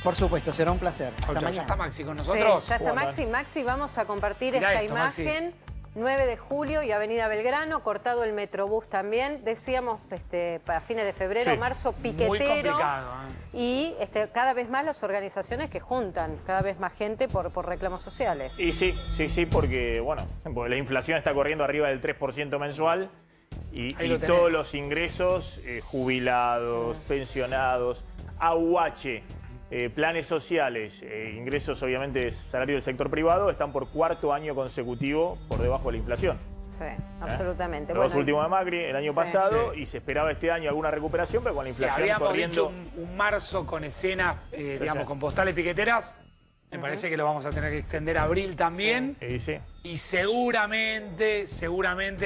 Por supuesto, será un placer. Hasta mañana. ¿Ya está Maxi con nosotros? Sí, ya está Maxi. Maxi, vamos a compartir Mirá esta esto, imagen. Maxi. 9 de julio y Avenida Belgrano, cortado el Metrobús también. Decíamos para fines de febrero, Sí, marzo, piquetero. muy complicado, Y cada vez más las organizaciones que juntan, cada vez más gente por reclamos sociales. Y sí, porque, bueno, porque la inflación está corriendo arriba del 3% mensual y todos los ingresos, jubilados, pensionados, AUH, planes sociales, ingresos obviamente de salario del sector privado, están por cuarto año consecutivo por debajo de la inflación. Sí, absolutamente. Los últimos de Macri el año pasado y se esperaba este año alguna recuperación, pero con la inflación habíamos corriendo... dicho un marzo con escenas, digamos, con postales piqueteras. Me parece que lo vamos a tener que extender a abril también. Sí. Y seguramente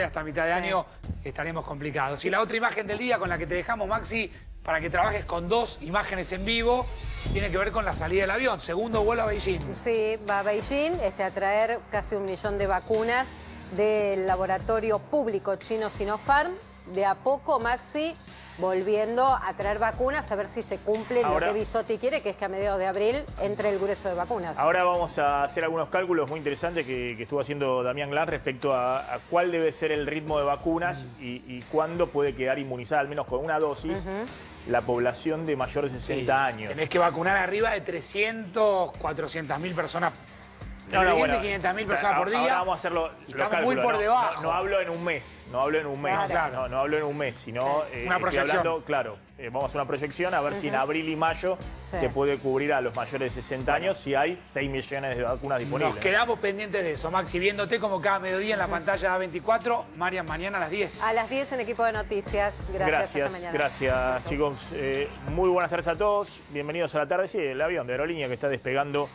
hasta mitad de año estaremos complicados. Y la otra imagen del día con la que te dejamos, Maxi, para que trabajes con dos imágenes en vivo, tiene que ver con la salida del avión. Segundo vuelo a Beijing. Sí, va a Beijing a traer casi 1 millón de vacunas del laboratorio público chino Sinopharm. De a poco, Maxi, volviendo a traer vacunas, a ver si se cumple lo que Bisotti quiere, que es que a mediados de abril entre el grueso de vacunas. Ahora vamos a hacer algunos cálculos muy interesantes que estuvo haciendo Damián Glán respecto a cuál debe ser el ritmo de vacunas y cuándo puede quedar inmunizada, al menos con una dosis, la población de mayor de 60 años. Tenés que vacunar arriba de 300, 400.000 personas. No, bueno, 500.000 personas por día. Ahora vamos a hacerlo los cálculos. Muy por debajo. No hablo en un mes, no hablo en un mes, no hablo en un mes, sino una proyección. Hablando, claro, vamos a hacer una proyección a ver si en abril y mayo se puede cubrir a los mayores de 60 años si hay 6 millones de vacunas disponibles. Nos quedamos pendientes de eso, Maxi, viéndote como cada mediodía en la pantalla A24. Marian, mañana a las 10. A las 10 en Equipo de Noticias. Gracias, hasta mañana. Gracias, chicos. Muy buenas tardes a todos. Bienvenidos a la tarde. Sí, el avión de aerolínea que está despegando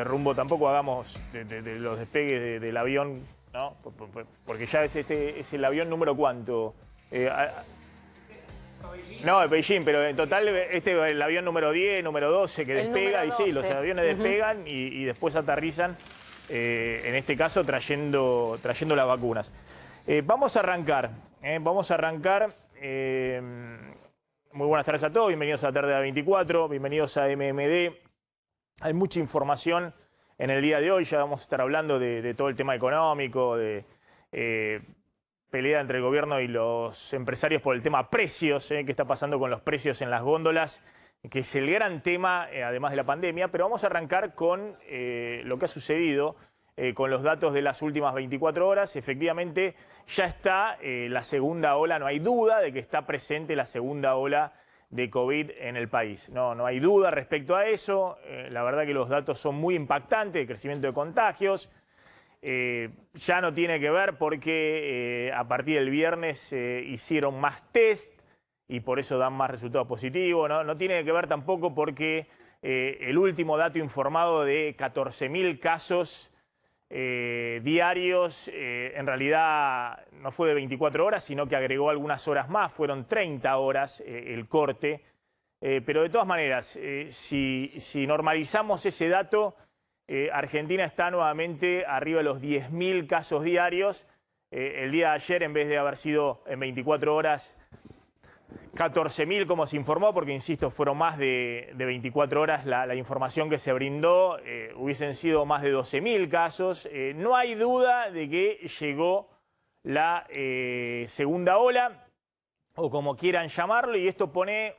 rumbo, tampoco hagamos de los despegues del avión, ¿no? Porque ya es el avión número cuánto. No, es Beijing, pero en total es el avión número 10, número 12 que despega. Y sí, los aviones despegan y después aterrizan, en este caso trayendo las vacunas. Vamos a arrancar. Muy buenas tardes a todos, bienvenidos a la tarde de A24, bienvenidos a MMD. Hay mucha información en el día de hoy, ya vamos a estar hablando de todo el tema económico, de pelea entre el gobierno y los empresarios por el tema precios, qué está pasando con los precios en las góndolas, que es el gran tema, además de la pandemia. Pero vamos a arrancar con lo que ha sucedido con los datos de las últimas 24 horas. Efectivamente, ya está la segunda ola, no hay duda de que está presente la segunda ola de COVID en el país. No hay duda respecto a eso. La verdad que los datos son muy impactantes, el crecimiento de contagios. Ya no tiene que ver porque a partir del viernes hicieron más test y por eso dan más resultados positivos. No tiene que ver tampoco porque el último dato informado de 14.000 casos diarios, en realidad no fue de 24 horas, sino que agregó algunas horas más, fueron 30 horas el corte. Pero de todas maneras, si normalizamos ese dato, Argentina está nuevamente arriba de los 10.000 casos diarios. El día de ayer, en vez de haber sido en 24 horas 14.000 como se informó, porque insisto, fueron más de 24 horas la información que se brindó, hubiesen sido más de 12.000 casos. No hay duda de que llegó la segunda ola, o como quieran llamarlo, y esto pone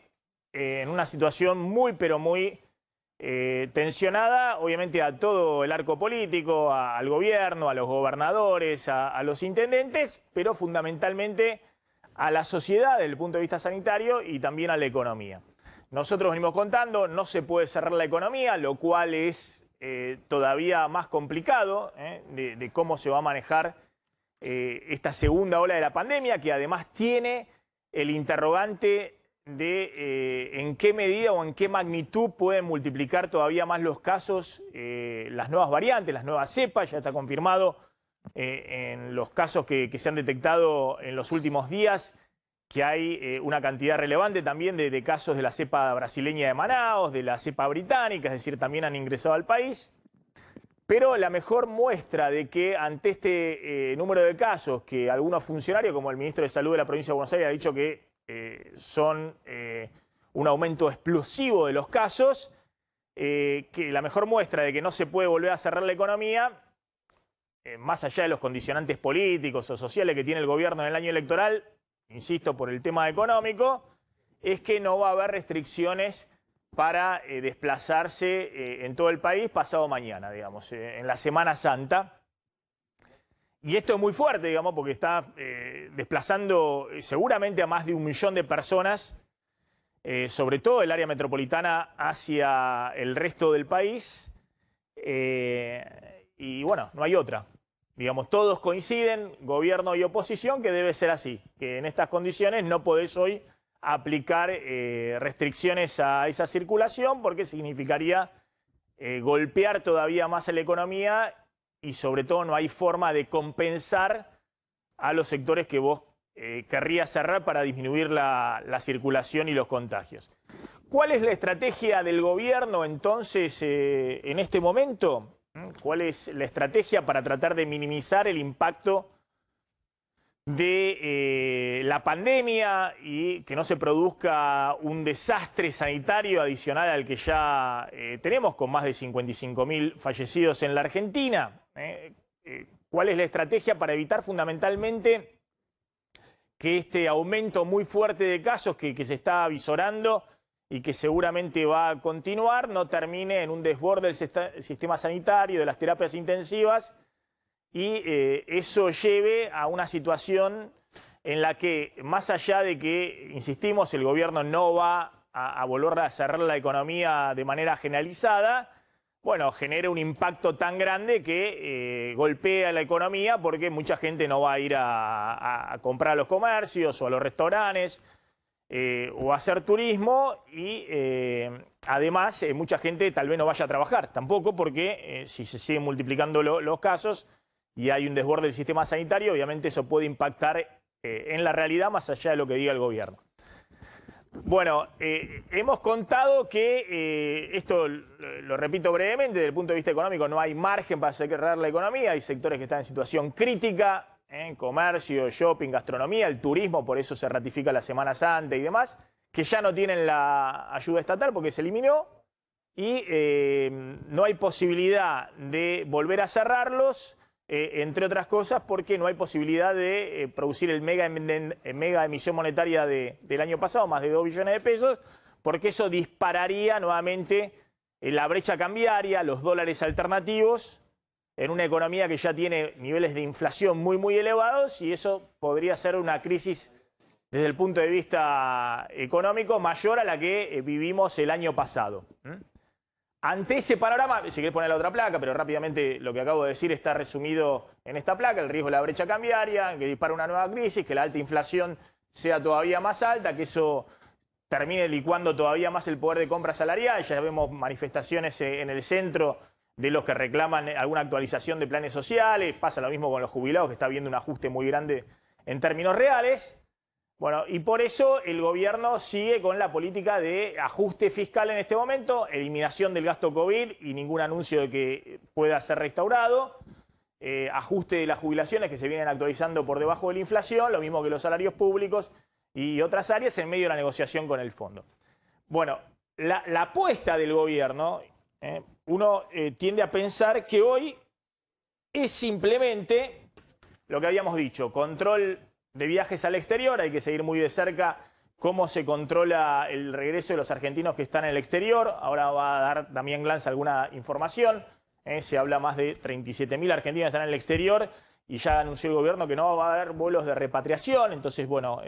en una situación muy, pero muy tensionada, obviamente, a todo el arco político, al gobierno, a los gobernadores, a los intendentes, pero fundamentalmente a la sociedad desde el punto de vista sanitario y también a la economía. Nosotros venimos contando, no se puede cerrar la economía, lo cual es todavía más complicado de cómo se va a manejar esta segunda ola de la pandemia, que además tiene el interrogante de en qué medida o en qué magnitud pueden multiplicar todavía más los casos, las nuevas variantes, las nuevas cepas. Ya está confirmado en los casos que se han detectado en los últimos días, que hay una cantidad relevante también de casos de la cepa brasileña de Manaos, de la cepa británica, es decir, también han ingresado al país. Pero la mejor muestra de que ante este número de casos, que algunos funcionarios, como el ministro de Salud de la provincia de Buenos Aires, ha dicho que son un aumento explosivo de los casos, que la mejor muestra de que no se puede volver a cerrar la economía, más allá de los condicionantes políticos o sociales que tiene el gobierno en el año electoral, insisto, por el tema económico, es que no va a haber restricciones para desplazarse en todo el país pasado mañana, digamos, en la Semana Santa. Y esto es muy fuerte, digamos, porque está desplazando seguramente a más de 1 millón de personas, sobre todo del área metropolitana hacia el resto del país. Y bueno, no hay otra. Digamos, todos coinciden, gobierno y oposición, que debe ser así, que en estas condiciones no podés hoy aplicar restricciones a esa circulación porque significaría golpear todavía más a la economía y sobre todo no hay forma de compensar a los sectores que vos querrías cerrar para disminuir la circulación y los contagios. ¿Cuál es la estrategia del gobierno entonces en este momento? ¿Cuál es la estrategia para tratar de minimizar el impacto de la pandemia y que no se produzca un desastre sanitario adicional al que ya tenemos con más de 55.000 fallecidos en la Argentina? ¿Cuál es la estrategia para evitar fundamentalmente que este aumento muy fuerte de casos que se está avisorando y que seguramente va a continuar no termine en un desborde del sistema sanitario, de las terapias intensivas, y eso lleve a una situación en la que, más allá de que, insistimos, el gobierno no va a volver a cerrar la economía de manera generalizada, bueno, genere un impacto tan grande que golpea la economía porque mucha gente no va a ir a comprar a los comercios o a los restaurantes o a hacer turismo y además mucha gente tal vez no vaya a trabajar tampoco porque si se siguen multiplicando los casos y hay un desborde del sistema sanitario, obviamente eso puede impactar en la realidad más allá de lo que diga el gobierno. Bueno, hemos contado que, esto lo repito brevemente, desde el punto de vista económico no hay margen para cerrar la economía, hay sectores que están en situación crítica, comercio, shopping, gastronomía, el turismo, por eso se ratifica la Semana Santa y demás, que ya no tienen la ayuda estatal porque se eliminó y no hay posibilidad de volver a cerrarlos, entre otras cosas porque no hay posibilidad de producir el mega emisión monetaria del año pasado, más de 2 billones de pesos, porque eso dispararía nuevamente la brecha cambiaria, los dólares alternativos, en una economía que ya tiene niveles de inflación muy elevados y eso podría ser una crisis desde el punto de vista económico mayor a la que vivimos el año pasado. Ante ese panorama, si querés poner la otra placa, pero rápidamente lo que acabo de decir está resumido en esta placa, el riesgo de la brecha cambiaria, que dispara una nueva crisis, que la alta inflación sea todavía más alta, que eso termine licuando todavía más el poder de compra salarial. Ya vemos manifestaciones en el centro de los que reclaman alguna actualización de planes sociales, pasa lo mismo con los jubilados, que está habiendo un ajuste muy grande en términos reales. Bueno, y por eso el gobierno sigue con la política de ajuste fiscal en este momento, eliminación del gasto COVID y ningún anuncio de que pueda ser restaurado, ajuste de las jubilaciones que se vienen actualizando por debajo de la inflación, lo mismo que los salarios públicos y otras áreas en medio de la negociación con el fondo. Bueno, la apuesta del gobierno, uno tiende a pensar que hoy es simplemente lo que habíamos dicho, control de viajes al exterior, hay que seguir muy de cerca cómo se controla el regreso de los argentinos que están en el exterior. Ahora va a dar Damián Glanz alguna información. Se habla más de 37.000 argentinos que están en el exterior y ya anunció el gobierno que no va a haber vuelos de repatriación. Entonces, bueno,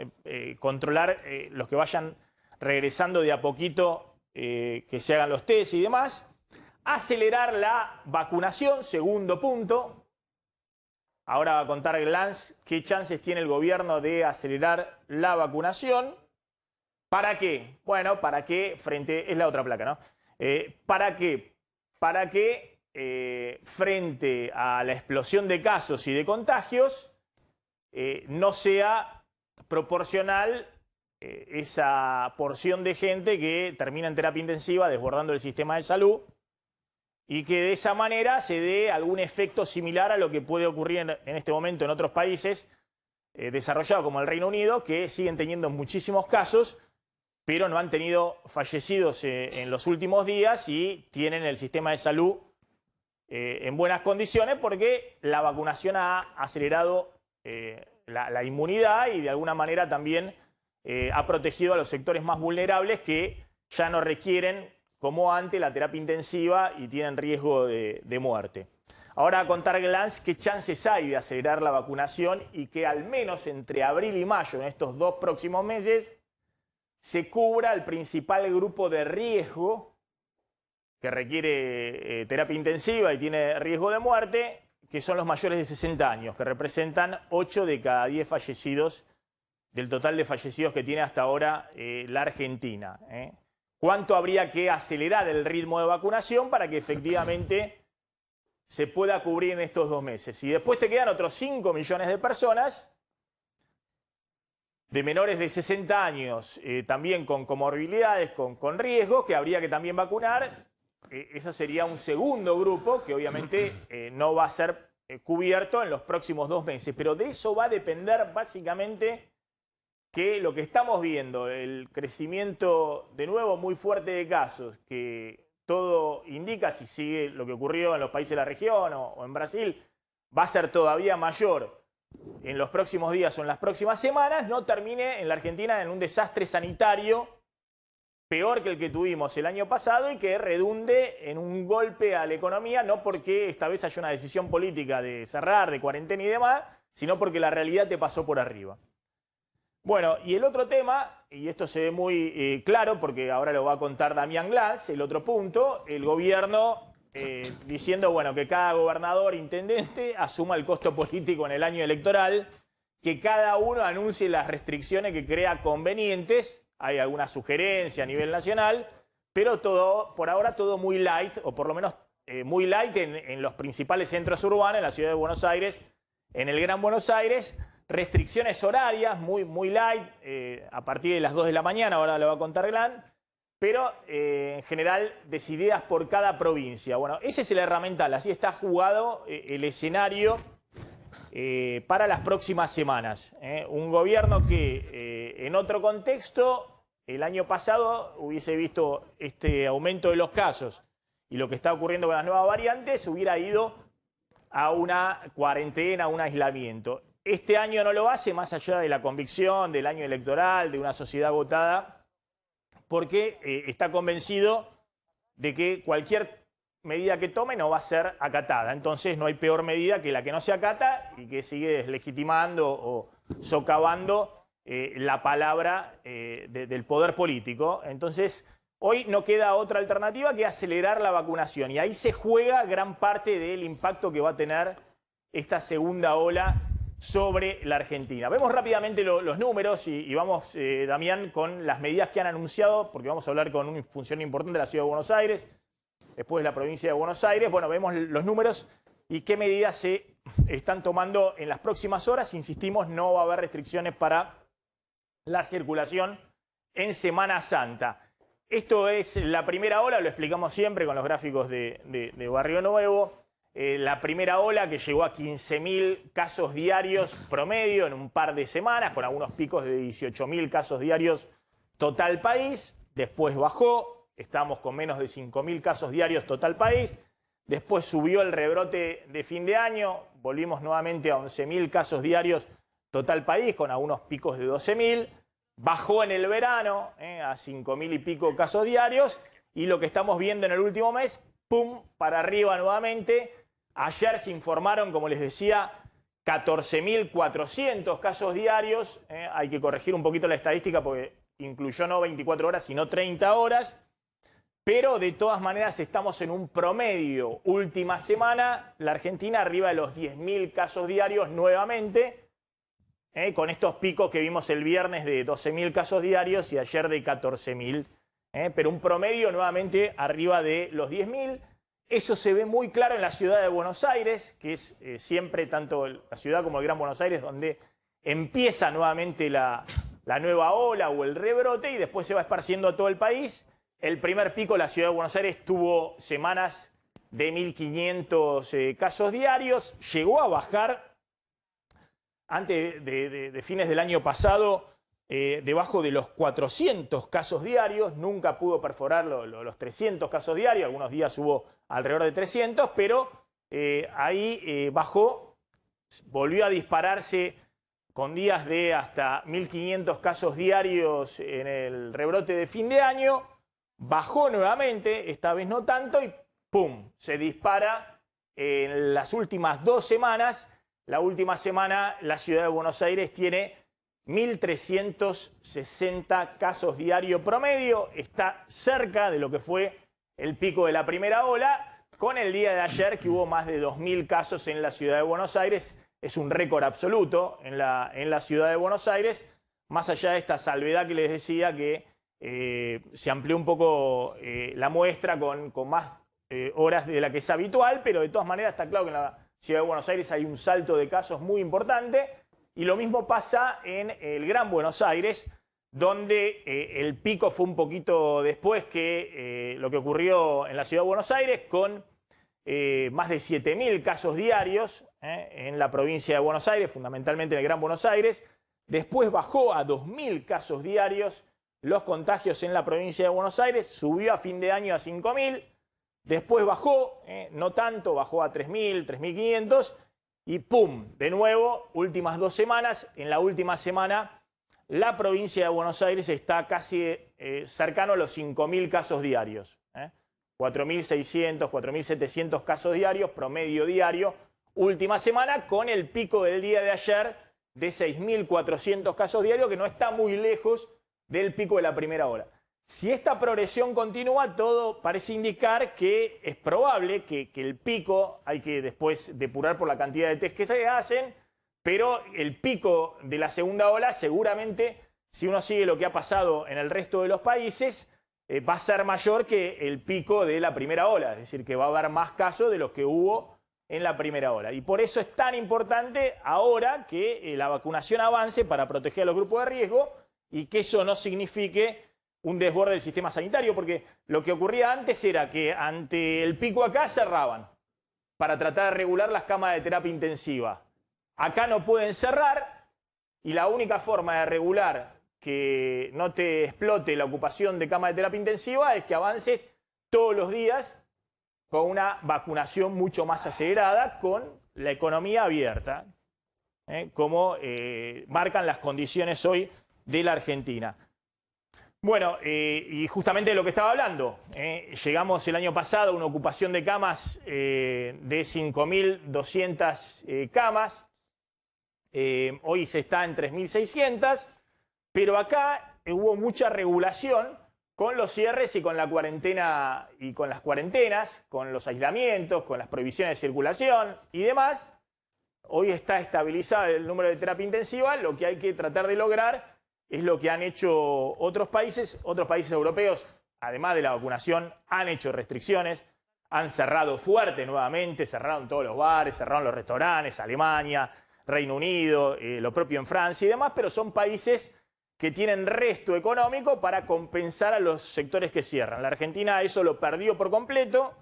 controlar los que vayan regresando de a poquito, que se hagan los test y demás. Acelerar la vacunación, segundo punto. Ahora va a contar Glanz qué chances tiene el gobierno de acelerar la vacunación. ¿Para qué? Bueno, para que frente... Es la otra placa, ¿no? ¿Para qué? Para que frente a la explosión de casos y de contagios no sea proporcional esa porción de gente que termina en terapia intensiva desbordando el sistema de salud y que de esa manera se dé algún efecto similar a lo que puede ocurrir en este momento en otros países desarrollados como el Reino Unido, que siguen teniendo muchísimos casos pero no han tenido fallecidos en los últimos días y tienen el sistema de salud en buenas condiciones porque la vacunación ha acelerado la inmunidad y de alguna manera también ha protegido a los sectores más vulnerables que ya no requieren, como antes, la terapia intensiva y tienen riesgo de muerte. Ahora a contar, Glans, qué chances hay de acelerar la vacunación y que al menos entre abril y mayo, en estos 2 próximos meses, se cubra el principal grupo de riesgo que requiere terapia intensiva y tiene riesgo de muerte, que son los mayores de 60 años, que representan 8 de cada 10 fallecidos del total de fallecidos que tiene hasta ahora la Argentina. ¿Cuánto habría que acelerar el ritmo de vacunación para que efectivamente se pueda cubrir en estos 2 meses? Y después te quedan otros 5 millones de personas de menores de 60 años, también con comorbilidades, con riesgos, que habría que también vacunar. Eso sería un segundo grupo que obviamente no va a ser cubierto en los próximos 2 meses. Pero de eso va a depender básicamente que lo que estamos viendo, el crecimiento de nuevo muy fuerte de casos, que todo indica, si sigue lo que ocurrió en los países de la región o en Brasil, va a ser todavía mayor en los próximos días o en las próximas semanas, no termine en la Argentina en un desastre sanitario peor que el que tuvimos el año pasado y que redunde en un golpe a la economía, no porque esta vez haya una decisión política de cerrar, de cuarentena y demás, sino porque la realidad te pasó por arriba. Bueno, y el otro tema, y esto se ve muy claro porque ahora lo va a contar Damián Glans, el otro punto, el gobierno diciendo, bueno, que cada gobernador, intendente, asuma el costo político en el año electoral, que cada uno anuncie las restricciones que crea convenientes. Hay alguna sugerencia a nivel nacional, pero todo, por ahora todo muy light, o por lo menos muy light en los principales centros urbanos, en la ciudad de Buenos Aires, en el Gran Buenos Aires. Restricciones horarias, muy light, a partir de las 2 de la mañana, ahora lo va a contar Glans, pero en general decididas por cada provincia. Bueno, ese es el herramental, así está jugado el escenario para las próximas semanas. Un gobierno que en otro contexto, el año pasado hubiese visto este aumento de los casos y lo que está ocurriendo con las nuevas variantes, hubiera ido a una cuarentena, a un aislamiento. Este año no lo hace, más allá de la convicción del año electoral, de una sociedad votada, porque está convencido de que cualquier medida que tome no va a ser acatada. Entonces no hay peor medida que la que no se acata y que sigue deslegitimando o socavando la palabra del poder político. Entonces hoy no queda otra alternativa que acelerar la vacunación. Y ahí se juega gran parte del impacto que va a tener esta segunda ola sobre la Argentina. Vemos rápidamente los números y vamos, Damián, con las medidas que han anunciado, porque vamos a hablar con un funcionario importante de la Ciudad de Buenos Aires, después de la provincia de Buenos Aires. Bueno, vemos los números y qué medidas se están tomando en las próximas horas. Insistimos, no va a haber restricciones para la circulación en Semana Santa. Esto es la primera ola, lo explicamos siempre con los gráficos de Barrio Nuevo. La primera ola que llegó a 15.000 casos diarios promedio en un par de semanas, con algunos picos de 18.000 casos diarios total país. Después bajó, estamos con menos de 5.000 casos diarios total país. Después subió el rebrote de fin de año, volvimos nuevamente a 11.000 casos diarios total país, con algunos picos de 12.000. Bajó en el verano a 5.000 y pico casos diarios. Y lo que estamos viendo en el último mes, ¡pum!, para arriba nuevamente. Ayer se informaron, como les decía, 14.400 casos diarios. Hay que corregir un poquito la estadística porque incluyó no 24 horas, sino 30 horas. Pero de todas maneras estamos en un promedio. Última semana, la Argentina arriba de los 10.000 casos diarios nuevamente. Con estos picos que vimos el viernes de 12.000 casos diarios y ayer de 14.000. Pero un promedio nuevamente arriba de los 10.000. Eso se ve muy claro en la ciudad de Buenos Aires, que es siempre tanto la ciudad como el Gran Buenos Aires, donde empieza nuevamente la nueva ola o el rebrote y después se va esparciendo a todo el país. El primer pico, la ciudad de Buenos Aires tuvo semanas de 1.500 casos diarios, llegó a bajar antes de fines del año pasado debajo de los 400 casos diarios, nunca pudo perforar los 300 casos diarios, algunos días hubo alrededor de 300, pero ahí bajó, volvió a dispararse con días de hasta 1.500 casos diarios en el rebrote de fin de año, bajó nuevamente, esta vez no tanto, y ¡pum!, se dispara en las últimas 2 semanas. La última semana la ciudad de Buenos Aires tiene 1.360 casos diarios promedio, está cerca de lo que fue el pico de la primera ola, con el día de ayer que hubo más de 2.000 casos en la ciudad de Buenos Aires. Es un récord absoluto en la ciudad de Buenos Aires, más allá de esta salvedad que les decía que se amplió un poco la muestra con más horas de la que es habitual, pero de todas maneras está claro que en la ciudad de Buenos Aires hay un salto de casos muy importante, y lo mismo pasa en el Gran Buenos Aires, donde el pico fue un poquito después que lo que ocurrió en la ciudad de Buenos Aires, con más de 7.000 casos diarios en la provincia de Buenos Aires, fundamentalmente en el Gran Buenos Aires. Después bajó a 2.000 casos diarios los contagios en la provincia de Buenos Aires, subió a fin de año a 5.000, después bajó, no tanto, bajó a 3.000, 3.500, y ¡pum!, de nuevo, últimas 2 semanas. En la última semana la provincia de Buenos Aires está casi cercano a los 5.000 casos diarios. 4.600, 4.700 casos diarios, promedio diario, última semana, con el pico del día de ayer de 6.400 casos diarios, que no está muy lejos del pico de la primera ola. Si esta progresión continúa, todo parece indicar que es probable que el pico, hay que después depurar por la cantidad de test que se hacen, pero el pico de la segunda ola seguramente, si uno sigue lo que ha pasado en el resto de los países, va a ser mayor que el pico de la primera ola, es decir, que va a haber más casos de los que hubo en la primera ola. Y por eso es tan importante ahora que la vacunación avance para proteger a los grupos de riesgo y que eso no signifique un desborde del sistema sanitario, porque lo que ocurría antes era que ante el pico acá cerraban para tratar de regular las camas de terapia intensiva. Acá no pueden cerrar y la única forma de regular que no te explote la ocupación de cama de terapia intensiva es que avances todos los días con una vacunación mucho más acelerada, con la economía abierta, como marcan las condiciones hoy de la Argentina. Bueno, y justamente de lo que estaba hablando, llegamos el año pasado a una ocupación de camas de 5.200 camas, hoy se está en 3.600, pero acá hubo mucha regulación con los cierres y con la cuarentena y con las cuarentenas, con los aislamientos, con las prohibiciones de circulación y demás. Hoy está estabilizado el número de terapia intensiva. Lo que hay que tratar de lograr es lo que han hecho otros países europeos, además de la vacunación, han hecho restricciones, han cerrado fuerte nuevamente, cerraron todos los bares, cerraron los restaurantes, Alemania, Reino Unido, lo propio en Francia y demás, pero son países que tienen resto económico para compensar a los sectores que cierran. La Argentina eso lo perdió por completo,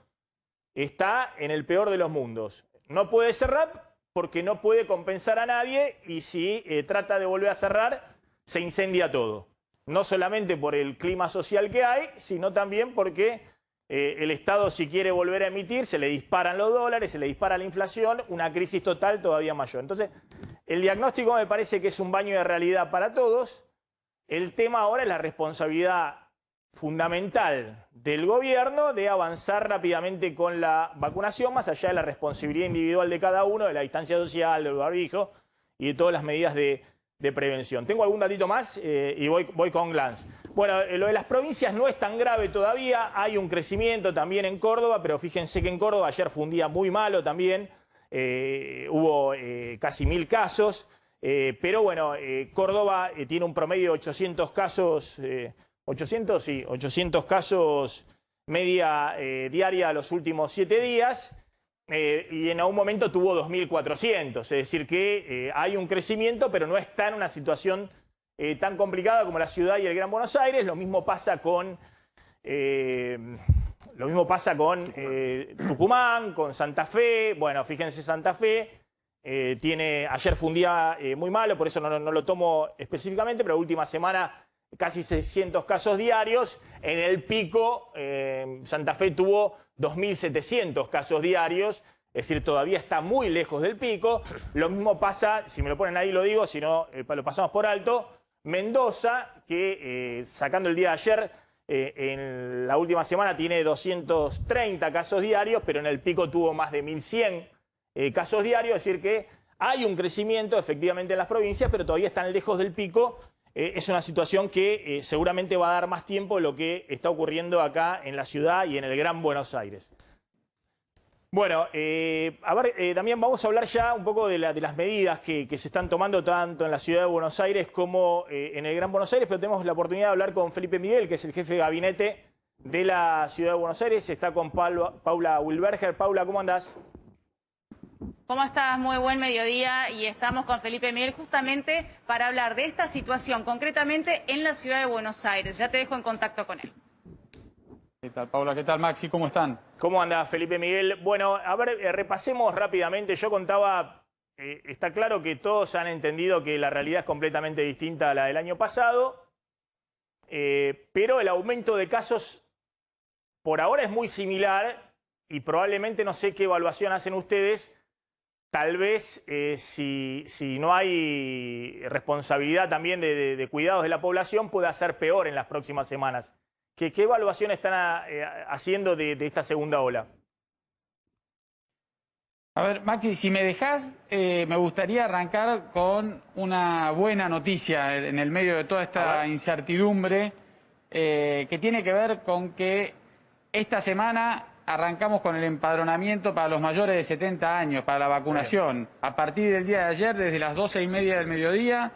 está en el peor de los mundos. No puede cerrar porque no puede compensar a nadie y si trata de volver a cerrar, se incendia todo. No solamente por el clima social que hay, sino también porque el Estado, si quiere volver a emitir, se le disparan los dólares, se le dispara la inflación, una crisis total todavía mayor. Entonces, el diagnóstico me parece que es un baño de realidad para todos. El tema ahora es la responsabilidad fundamental del gobierno de avanzar rápidamente con la vacunación, más allá de la responsabilidad individual de cada uno, de la distancia social, del barbijo y de todas las medidas de prevención. Tengo algún datito más y voy con Glans. Bueno, lo de las provincias no es tan grave todavía, hay un crecimiento también en Córdoba, pero fíjense que en Córdoba ayer fue un día muy malo también, hubo casi 1.000 casos. Pero bueno, Córdoba tiene un promedio de 800 casos, 800 casos media diaria los últimos 7 días y en algún momento tuvo 2.400, es decir que hay un crecimiento, pero no está en una situación tan complicada como la ciudad y el Gran Buenos Aires. Lo mismo pasa con Tucumán, con Santa Fe. Bueno, fíjense, Santa Fe Ayer fue un día muy malo, por eso no lo tomo específicamente, pero la última semana casi 600 casos diarios. En el pico, Santa Fe tuvo 2.700 casos diarios, es decir, todavía está muy lejos del pico. Lo mismo pasa, si me lo ponen ahí lo digo, si no lo pasamos por alto, Mendoza, que sacando el día de ayer, en la última semana tiene 230 casos diarios, pero en el pico tuvo más de 1.100 casos diarios, es decir que hay un crecimiento efectivamente en las provincias, pero todavía están lejos del pico. Es una situación que seguramente va a dar más tiempo de lo que está ocurriendo acá en la ciudad y en el Gran Buenos Aires. Bueno, a ver, Damián, vamos a hablar ya un poco de las medidas que se están tomando tanto en la ciudad de Buenos Aires como en el Gran Buenos Aires, pero tenemos la oportunidad de hablar con Felipe Miguel, que es el jefe de gabinete de la ciudad de Buenos Aires. Está con Paula Wilberger. Paula, ¿cómo andás? ¿Cómo estás? Muy buen mediodía y estamos con Felipe Miguel justamente para hablar de esta situación, concretamente en la ciudad de Buenos Aires. Ya te dejo en contacto con él. ¿Qué tal, Paula? ¿Qué tal, Maxi? ¿Cómo están? ¿Cómo anda, Felipe Miguel? Bueno, a ver, repasemos rápidamente. Yo contaba, está claro que todos han entendido que la realidad es completamente distinta a la del año pasado, pero el aumento de casos por ahora es muy similar y probablemente, no sé qué evaluación hacen ustedes, tal vez si no hay responsabilidad también de cuidados de la población pueda ser peor en las próximas semanas. ¿Qué evaluación están haciendo de esta segunda ola? A ver, Maxi, si me dejás, me gustaría arrancar con una buena noticia en el medio de toda esta incertidumbre que tiene que ver con que esta semana arrancamos con el empadronamiento para los mayores de 70 años, para la vacunación. A partir del día de ayer, desde las 12:30 del mediodía,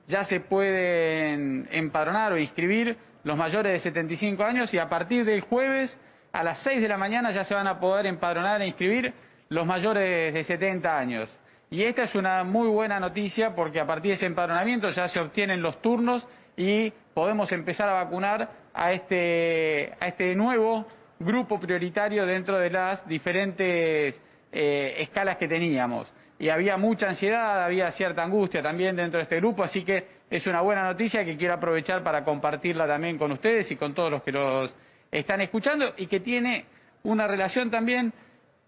ya se pueden empadronar o inscribir los mayores de 75 años y a partir del jueves a las 6 de la mañana ya se van a poder empadronar e inscribir los mayores de 70 años. Y esta es una muy buena noticia porque a partir de ese empadronamiento ya se obtienen los turnos y podemos empezar a vacunar a este nuevo grupo prioritario dentro de las diferentes escalas que teníamos. Y había mucha ansiedad, había cierta angustia también dentro de este grupo, así que es una buena noticia que quiero aprovechar para compartirla también con ustedes y con todos los que los están escuchando y que tiene una relación también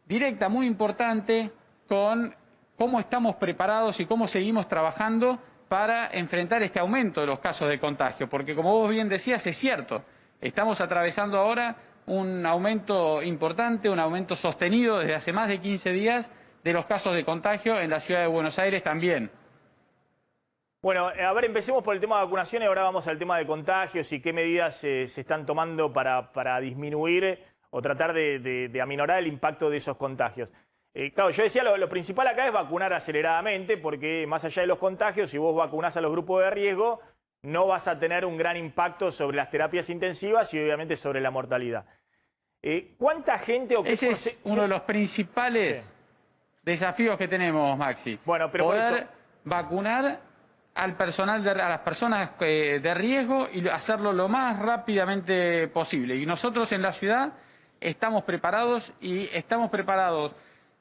directa, muy importante, con cómo estamos preparados y cómo seguimos trabajando para enfrentar este aumento de los casos de contagio. Porque como vos bien decías, es cierto, estamos atravesando ahora un aumento importante, un aumento sostenido desde hace más de 15 días de los casos de contagio en la ciudad de Buenos Aires también. Bueno, a ver, empecemos por el tema de vacunación y ahora vamos al tema de contagios y qué medidas se están tomando para disminuir o tratar de aminorar el impacto de esos contagios. Claro, yo decía, lo principal acá es vacunar aceleradamente porque más allá de los contagios, si vos vacunás a los grupos de riesgo, no vas a tener un gran impacto sobre las terapias intensivas y obviamente sobre la mortalidad. ¿Cuánta gente o qué Ese es uno de los principales desafíos que tenemos, Maxi. Bueno, pero poder vacunar al personal, a las personas de riesgo y hacerlo lo más rápidamente posible. Y nosotros en la ciudad estamos preparados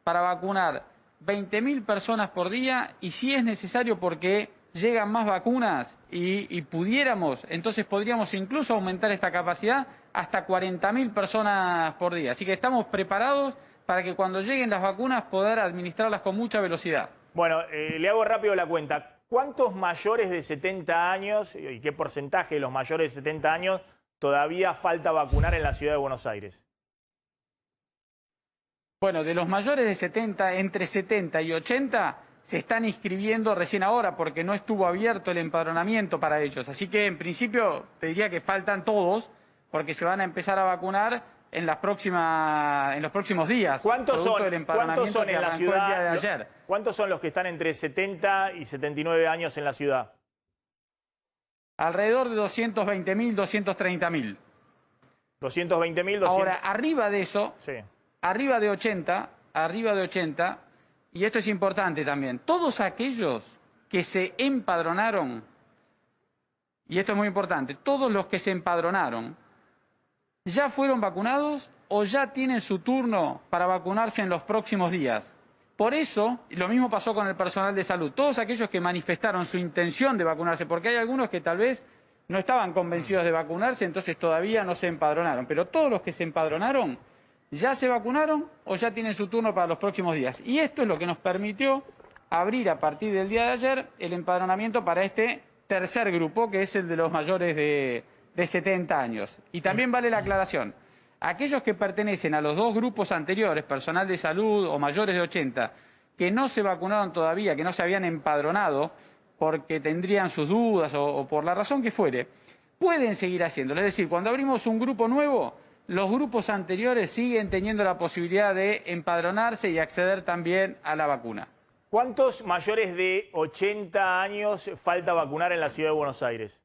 para vacunar 20.000 personas por día y si es necesario porque llegan más vacunas y pudiéramos, entonces podríamos incluso aumentar esta capacidad hasta 40.000 personas por día. Así que estamos preparados para que cuando lleguen las vacunas poder administrarlas con mucha velocidad. Bueno, le hago rápido la cuenta. ¿Cuántos mayores de 70 años y qué porcentaje de los mayores de 70 años todavía falta vacunar en la ciudad de Buenos Aires? Bueno, de los mayores de 70, entre 70 y 80, se están inscribiendo recién ahora porque no estuvo abierto el empadronamiento para ellos. Así que en principio te diría que faltan todos porque se van a empezar a vacunar en los próximos días. ¿Cuántos son en la ciudad? El día de ayer. ¿Cuántos son los que están entre 70 y 79 años en la ciudad? Alrededor de 220.000, 230.000. 220.000, Ahora, arriba de eso, sí. arriba de 80, y esto es importante también, todos aquellos que se empadronaron, y esto es muy importante, todos los que se empadronaron, ¿ya fueron vacunados o ya tienen su turno para vacunarse en los próximos días? Por eso, lo mismo pasó con el personal de salud. Todos aquellos que manifestaron su intención de vacunarse, porque hay algunos que tal vez no estaban convencidos de vacunarse, entonces todavía no se empadronaron. Pero todos los que se empadronaron, ya se vacunaron o ya tienen su turno para los próximos días. Y esto es lo que nos permitió abrir a partir del día de ayer el empadronamiento para este tercer grupo, que es el de los mayores de 70 años. Y también vale la aclaración. Aquellos que pertenecen a los dos grupos anteriores, personal de salud o mayores de 80, que no se vacunaron todavía, que no se habían empadronado porque tendrían sus dudas o por la razón que fuere, pueden seguir haciéndolo. Es decir, cuando abrimos un grupo nuevo, los grupos anteriores siguen teniendo la posibilidad de empadronarse y acceder también a la vacuna. ¿Cuántos mayores de 80 años falta vacunar en la ciudad de Buenos Aires?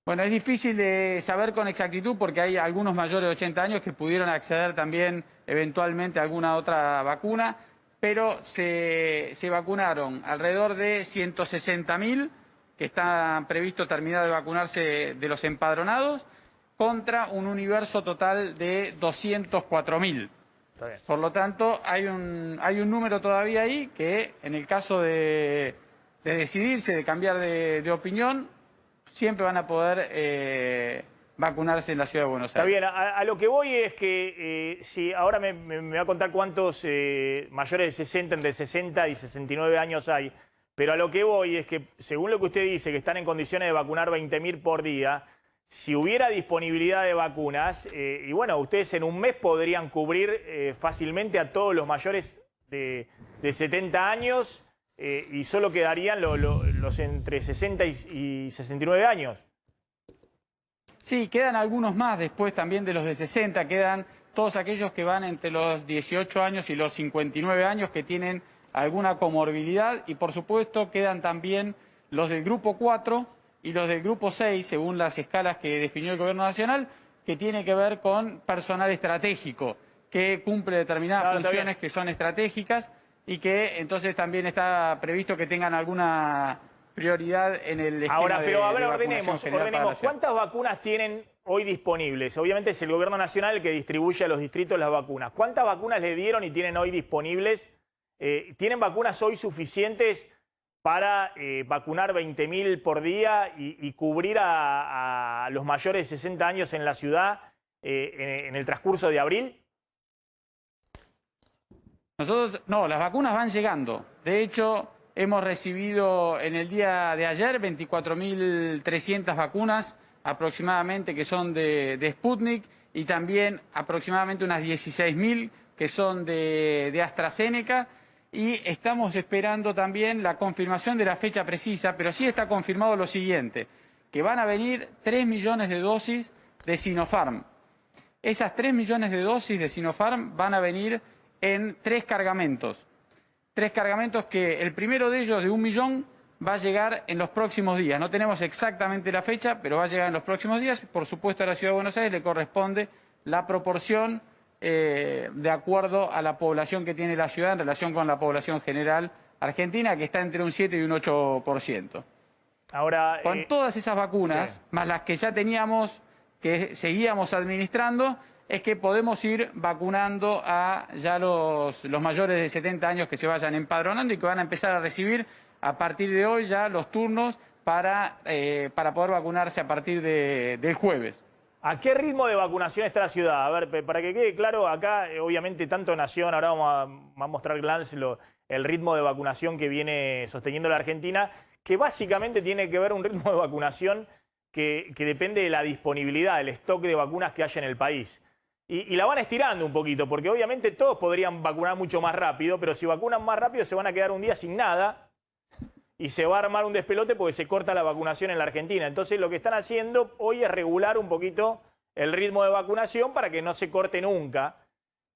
Bueno, es difícil de saber con exactitud porque hay algunos mayores de 80 años que pudieron acceder también eventualmente a alguna otra vacuna, pero se vacunaron alrededor de 160.000, que está previsto terminar de vacunarse de los empadronados, contra un universo total de 204.000. Por lo tanto, hay un número todavía ahí que, en el caso de decidirse, de cambiar de opinión, siempre van a poder vacunarse en la ciudad de Buenos Aires. Está bien, a lo que voy es que si ahora me va a contar cuántos mayores de 60, entre 60 y 69 años hay, pero a lo que voy es que, según lo que usted dice, que están en condiciones de vacunar 20.000 por día, si hubiera disponibilidad de vacunas, y bueno, ustedes en un mes podrían cubrir fácilmente a todos los mayores de 70 años y solo quedarían los entre 60 y 69 años. Sí, quedan algunos más después también de los de 60, quedan todos aquellos que van entre los 18 años y los 59 años que tienen alguna comorbilidad y por supuesto quedan también los del grupo 4 y los del grupo 6, según las escalas que definió el Gobierno Nacional, que tiene que ver con personal estratégico, que cumple determinadas funciones que son estratégicas y que entonces también está previsto que tengan alguna prioridad en el esquema. Ahora, pero a ver, de ordenemos. ¿Cuántas vacunas tienen hoy disponibles? Obviamente es el Gobierno Nacional el que distribuye a los distritos las vacunas. ¿Cuántas vacunas le dieron y tienen hoy disponibles? ¿Tienen vacunas hoy suficientes para vacunar 20.000 por día y cubrir a los mayores de 60 años en la ciudad en el transcurso de abril? Nosotros, no, las vacunas van llegando. De hecho, hemos recibido en el día de ayer 24.300 vacunas aproximadamente que son de Sputnik y también aproximadamente unas 16.000 que son de AstraZeneca. Y estamos esperando también la confirmación de la fecha precisa, pero sí está confirmado lo siguiente, que van a venir 3 millones de dosis de Sinopharm. Esas 3 millones de dosis de Sinopharm van a venir en 3 cargamentos. 3 cargamentos que el primero de ellos, de 1 millón, va a llegar en los próximos días. No tenemos exactamente la fecha, pero va a llegar en los próximos días. Por supuesto, a la Ciudad de Buenos Aires le corresponde la proporción de acuerdo a la población que tiene la ciudad en relación con la población general argentina, que está entre un 7 y un 8%. Ahora, con todas esas vacunas, sí, más las que ya teníamos, que seguíamos administrando, es que podemos ir vacunando a ya los mayores de 70 años que se vayan empadronando y que van a empezar a recibir a partir de hoy ya los turnos para poder vacunarse a partir del jueves. ¿A qué ritmo de vacunación está la ciudad? A ver, para que quede claro, acá obviamente tanto Nación, ahora vamos a mostrar Glance el ritmo de vacunación que viene sosteniendo la Argentina, que básicamente tiene que ver un ritmo de vacunación que depende de la disponibilidad, del stock de vacunas que haya en el país. Y la van estirando un poquito, porque obviamente todos podrían vacunar mucho más rápido, pero si vacunan más rápido se van a quedar un día sin nada y se va a armar un despelote porque se corta la vacunación en la Argentina. Entonces lo que están haciendo hoy es regular un poquito el ritmo de vacunación para que no se corte nunca.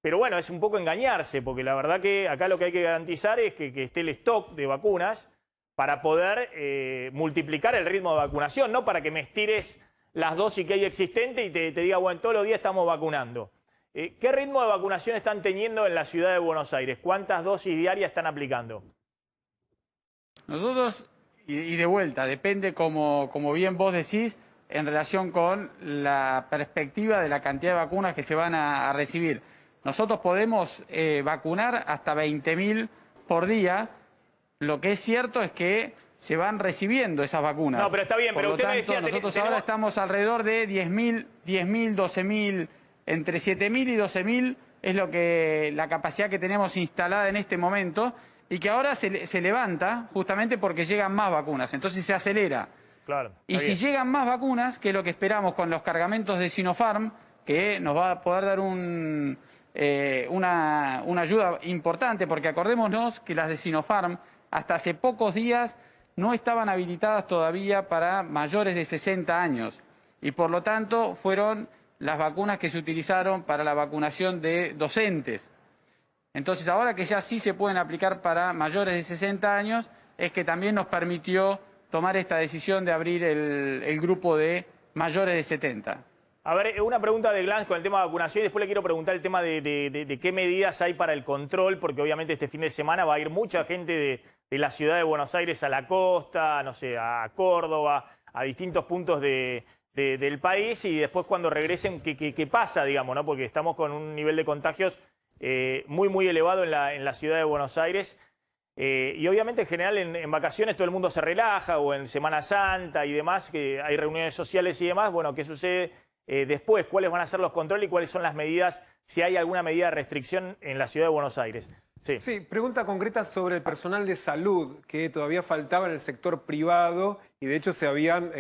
Pero bueno, es un poco engañarse, porque la verdad que acá lo que hay que garantizar es que esté el stock de vacunas para poder multiplicar el ritmo de vacunación, no para que me estires las dosis que hay existentes y te diga, bueno, todos los días estamos vacunando. ¿Qué ritmo de vacunación están teniendo en la ciudad de Buenos Aires? ¿Cuántas dosis diarias están aplicando? Nosotros, y de vuelta, depende como bien vos decís, en relación con la perspectiva de la cantidad de vacunas que se van a recibir. Nosotros podemos vacunar hasta 20.000 por día. Lo que es cierto es que se van recibiendo esas vacunas. No, pero está bien, Por pero lo usted me tanto, decía... nosotros ahora estamos alrededor de 10.000, 12.000, entre 7.000 y 12.000 es lo que la capacidad que tenemos instalada en este momento y que ahora se levanta justamente porque llegan más vacunas. Entonces se acelera. Claro, Y si llegan más vacunas, que es lo que esperamos con los cargamentos de Sinopharm, que nos va a poder dar una ayuda importante, porque acordémonos que las de Sinopharm hasta hace pocos días no estaban habilitadas todavía para mayores de 60 años y por lo tanto fueron las vacunas que se utilizaron para la vacunación de docentes. Entonces ahora que ya sí se pueden aplicar para mayores de 60 años, es que también nos permitió tomar esta decisión de abrir el grupo de mayores de 70. A ver, una pregunta de Glans con el tema de vacunación y después le quiero preguntar el tema de qué medidas hay para el control, porque obviamente este fin de semana va a ir mucha gente de la ciudad de Buenos Aires a la costa, no sé, a Córdoba, a distintos puntos del país y después cuando regresen, ¿qué pasa, digamos, ¿no? Porque estamos con un nivel de contagios muy elevado en la ciudad de Buenos Aires. Y obviamente en general en vacaciones todo el mundo se relaja o en Semana Santa y demás, que hay reuniones sociales y demás. Bueno, ¿qué sucede después? ¿Cuáles van a ser los controles y cuáles son las medidas, si hay alguna medida de restricción en la ciudad de Buenos Aires? Sí, pregunta concreta sobre el personal de salud que todavía faltaba en el sector privado y de hecho se habían,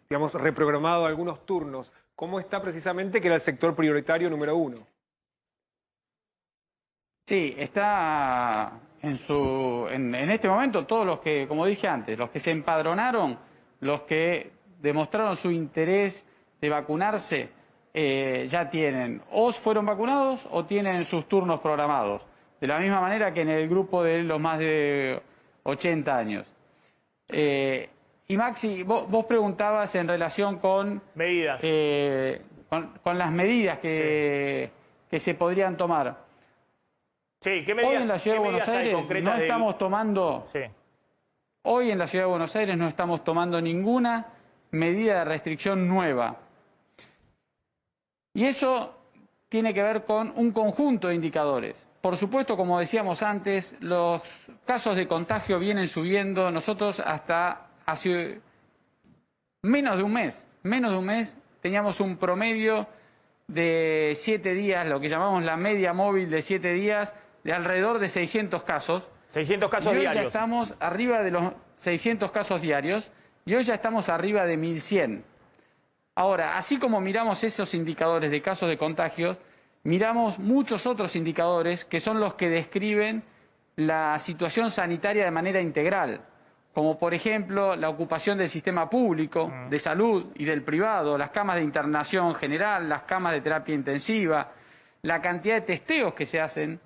digamos, reprogramado algunos turnos. ¿Cómo está precisamente que era el sector prioritario número 1? Sí, está en este momento todos los que, como dije antes, los que se empadronaron, los que demostraron su interés de vacunarse, ya tienen, o fueron vacunados o tienen sus turnos programados. De la misma manera que en el grupo de los más de 80 años. Y Maxi, vos preguntabas en relación con... Medidas. Con las medidas que se podrían tomar. Sí, ¿qué medidas, hoy en la ciudad de Buenos Aires no estamos tomando... Sí. Hoy en la ciudad de Buenos Aires no estamos tomando ninguna medida de restricción nueva. Y eso tiene que ver con un conjunto de indicadores. Por supuesto, como decíamos antes, los casos de contagio vienen subiendo. Nosotros hasta hace menos de un mes, teníamos un promedio de 7 días, lo que llamamos la media móvil de 7 días, de alrededor de 600 casos. 600 casos y hoy diarios. Ya estamos arriba de los 600 casos diarios y hoy ya estamos arriba de 1.100. Ahora, así como miramos esos indicadores de casos de contagios, miramos muchos otros indicadores que son los que describen la situación sanitaria de manera integral, como por ejemplo la ocupación del sistema público de salud y del privado, las camas de internación general, las camas de terapia intensiva, la cantidad de testeos que se hacen,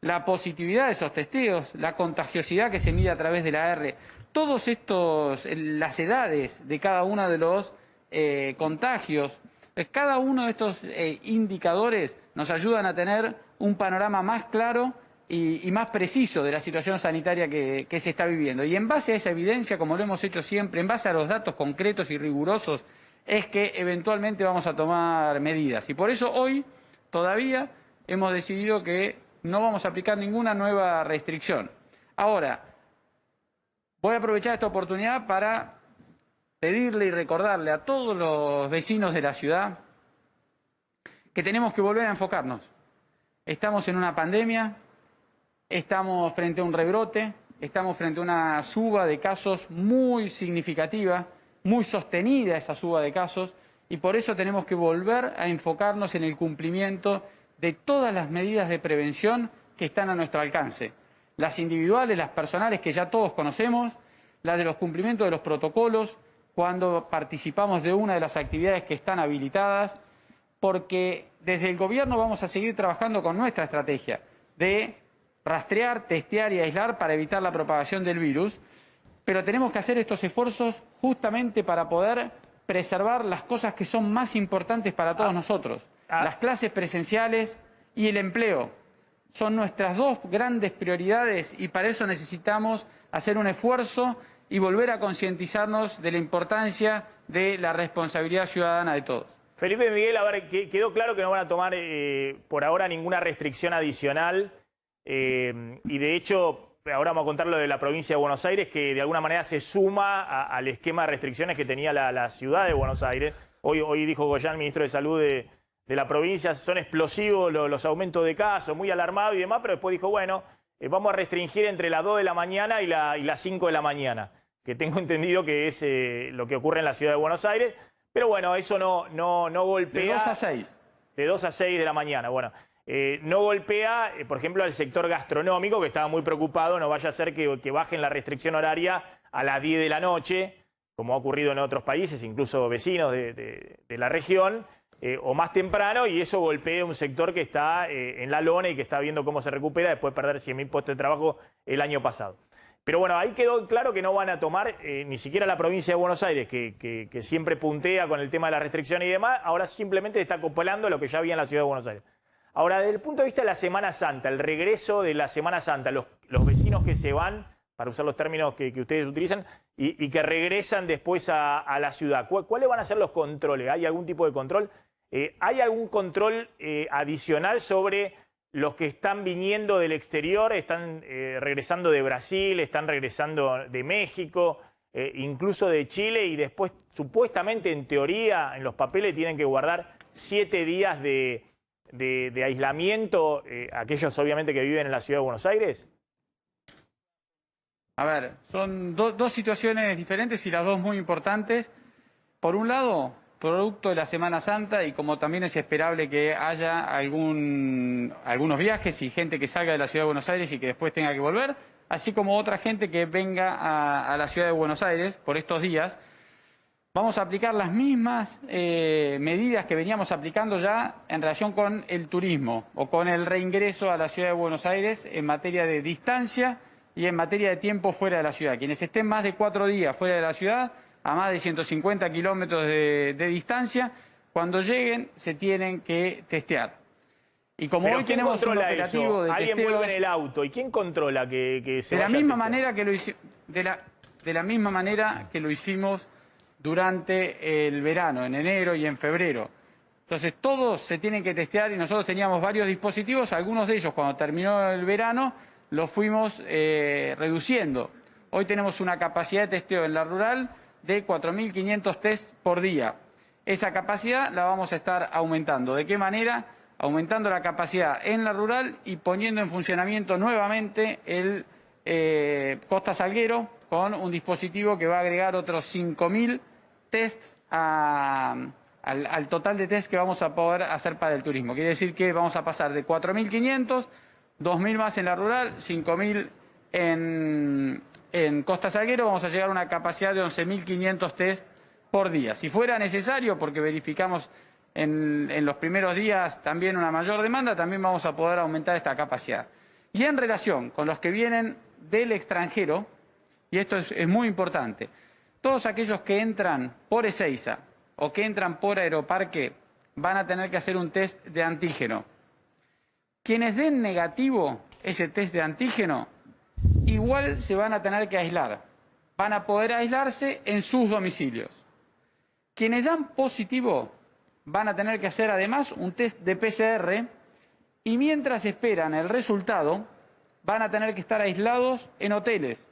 la positividad de esos testeos, la contagiosidad que se mide a través de la R. Todos estos, las edades de cada uno de los contagios, cada uno de estos indicadores nos ayudan a tener un panorama más claro y más preciso de la situación sanitaria que se está viviendo. Y en base a esa evidencia, como lo hemos hecho siempre, en base a los datos concretos y rigurosos, es que eventualmente vamos a tomar medidas. Y por eso hoy todavía hemos decidido que no vamos a aplicar ninguna nueva restricción. Ahora, voy a aprovechar esta oportunidad para pedirle y recordarle a todos los vecinos de la ciudad que tenemos que volver a enfocarnos. Estamos en una pandemia, estamos frente a un rebrote, estamos frente a una suba de casos muy significativa, muy sostenida esa suba de casos, y por eso tenemos que volver a enfocarnos en el cumplimiento de todas las medidas de prevención que están a nuestro alcance. Las individuales, las personales que ya todos conocemos, las de los cumplimientos de los protocolos, cuando participamos de una de las actividades que están habilitadas, porque desde el gobierno vamos a seguir trabajando con nuestra estrategia de rastrear, testear y aislar para evitar la propagación del virus, pero tenemos que hacer estos esfuerzos justamente para poder preservar las cosas que son más importantes para todos nosotros. Las clases presenciales y el empleo son nuestras dos grandes prioridades y para eso necesitamos hacer un esfuerzo y volver a concientizarnos de la importancia de la responsabilidad ciudadana de todos. Felipe Miguel, a ver, quedó claro que no van a tomar por ahora ninguna restricción adicional y de hecho, ahora vamos a contar lo de la provincia de Buenos Aires, que de alguna manera se suma al esquema de restricciones que tenía la ciudad de Buenos Aires. Hoy dijo Goyán, ministro de Salud de la provincia, son explosivos los aumentos de casos, muy alarmado y demás, pero después dijo, bueno, vamos a restringir entre las 2 de la mañana y las 5 de la mañana, que tengo entendido que es lo que ocurre en la ciudad de Buenos Aires. Pero bueno, eso no golpea... De 2 a 6. De 2 a 6 de la mañana, bueno. No golpea, por ejemplo, al sector gastronómico, que estaba muy preocupado, no vaya a ser que bajen la restricción horaria a las 10 de la noche, como ha ocurrido en otros países, incluso vecinos de la región, o más temprano, y eso golpea un sector que está en la lona y que está viendo cómo se recupera después de perder 100.000 puestos de trabajo el año pasado. Pero bueno, ahí quedó claro que no van a tomar ni siquiera la provincia de Buenos Aires, que siempre puntea con el tema de la restricción y demás, ahora simplemente está acoplando lo que ya había en la ciudad de Buenos Aires. Ahora, desde el punto de vista de la Semana Santa, el regreso de la Semana Santa, los vecinos que se van, para usar los términos que ustedes utilizan, y que regresan después a la ciudad, ¿cuáles van a ser los controles? ¿Hay algún tipo de control? ¿Hay algún control adicional sobre los que están viniendo del exterior, están regresando de Brasil, están regresando de México, incluso de Chile, y después, supuestamente, en teoría, en los papeles tienen que guardar 7 días de aislamiento, aquellos obviamente que viven en la ciudad de Buenos Aires? A ver, son dos situaciones diferentes y las dos muy importantes. Por un lado, producto de la Semana Santa, y como también es esperable que haya algunos viajes y gente que salga de la ciudad de Buenos Aires y que después tenga que volver, así como otra gente que venga a la ciudad de Buenos Aires por estos días, vamos a aplicar las mismas medidas que veníamos aplicando ya en relación con el turismo o con el reingreso a la ciudad de Buenos Aires en materia de distancia y en materia de tiempo fuera de la ciudad. Quienes estén más de 4 días fuera de la ciudad, a más de 150 kilómetros de distancia, cuando lleguen se tienen que testear. Y como ¿Pero hoy quién tenemos un controla operativo eso? de Alguien testeos, vuelve en el auto. ¿Y quién controla que se de la vaya a misma testear? manera que lo de la misma manera que lo hicimos durante el verano, en enero y en febrero. Entonces todos se tienen que testear y nosotros teníamos varios dispositivos, algunos de ellos cuando terminó el verano los fuimos reduciendo. Hoy tenemos una capacidad de testeo en la rural de 4.500 test por día. Esa capacidad la vamos a estar aumentando. ¿De qué manera? Aumentando la capacidad en la rural y poniendo en funcionamiento nuevamente el Costa Salguero con un dispositivo que va a agregar otros 5.000 tests al total de test que vamos a poder hacer para el turismo. Quiere decir que vamos a pasar de 4.500, 2.000 más en la rural, 5.000 en Costa Salguero, vamos a llegar a una capacidad de 11.500 test por día. Si fuera necesario, porque verificamos en los primeros días también una mayor demanda, también vamos a poder aumentar esta capacidad. Y en relación con los que vienen del extranjero, y esto es muy importante, todos aquellos que entran por Ezeiza o que entran por Aeroparque van a tener que hacer un test de antígeno. Quienes den negativo ese test de antígeno, igual se van a tener que aislar. Van a poder aislarse en sus domicilios. Quienes dan positivo van a tener que hacer además un test de PCR y mientras esperan el resultado van a tener que estar aislados en hoteles.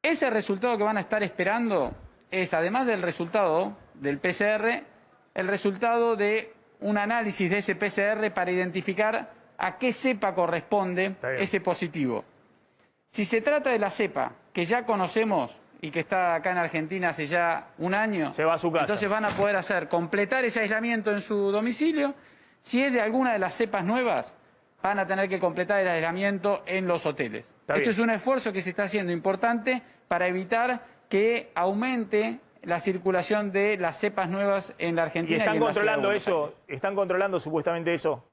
Ese resultado que van a estar esperando es, además del resultado del PCR, el resultado de un análisis de ese PCR para identificar a qué cepa corresponde ese positivo. Si se trata de la cepa que ya conocemos y que está acá en Argentina hace ya un año, se va a su casa. Entonces van a poder completar ese aislamiento en su domicilio. Si es de alguna de las cepas nuevas, van a tener que completar el aislamiento en los hoteles. Esto es un esfuerzo que se está haciendo importante para evitar que aumente la circulación de las cepas nuevas en la Argentina. ¿Y están controlando eso? Aires. ¿Están controlando supuestamente eso?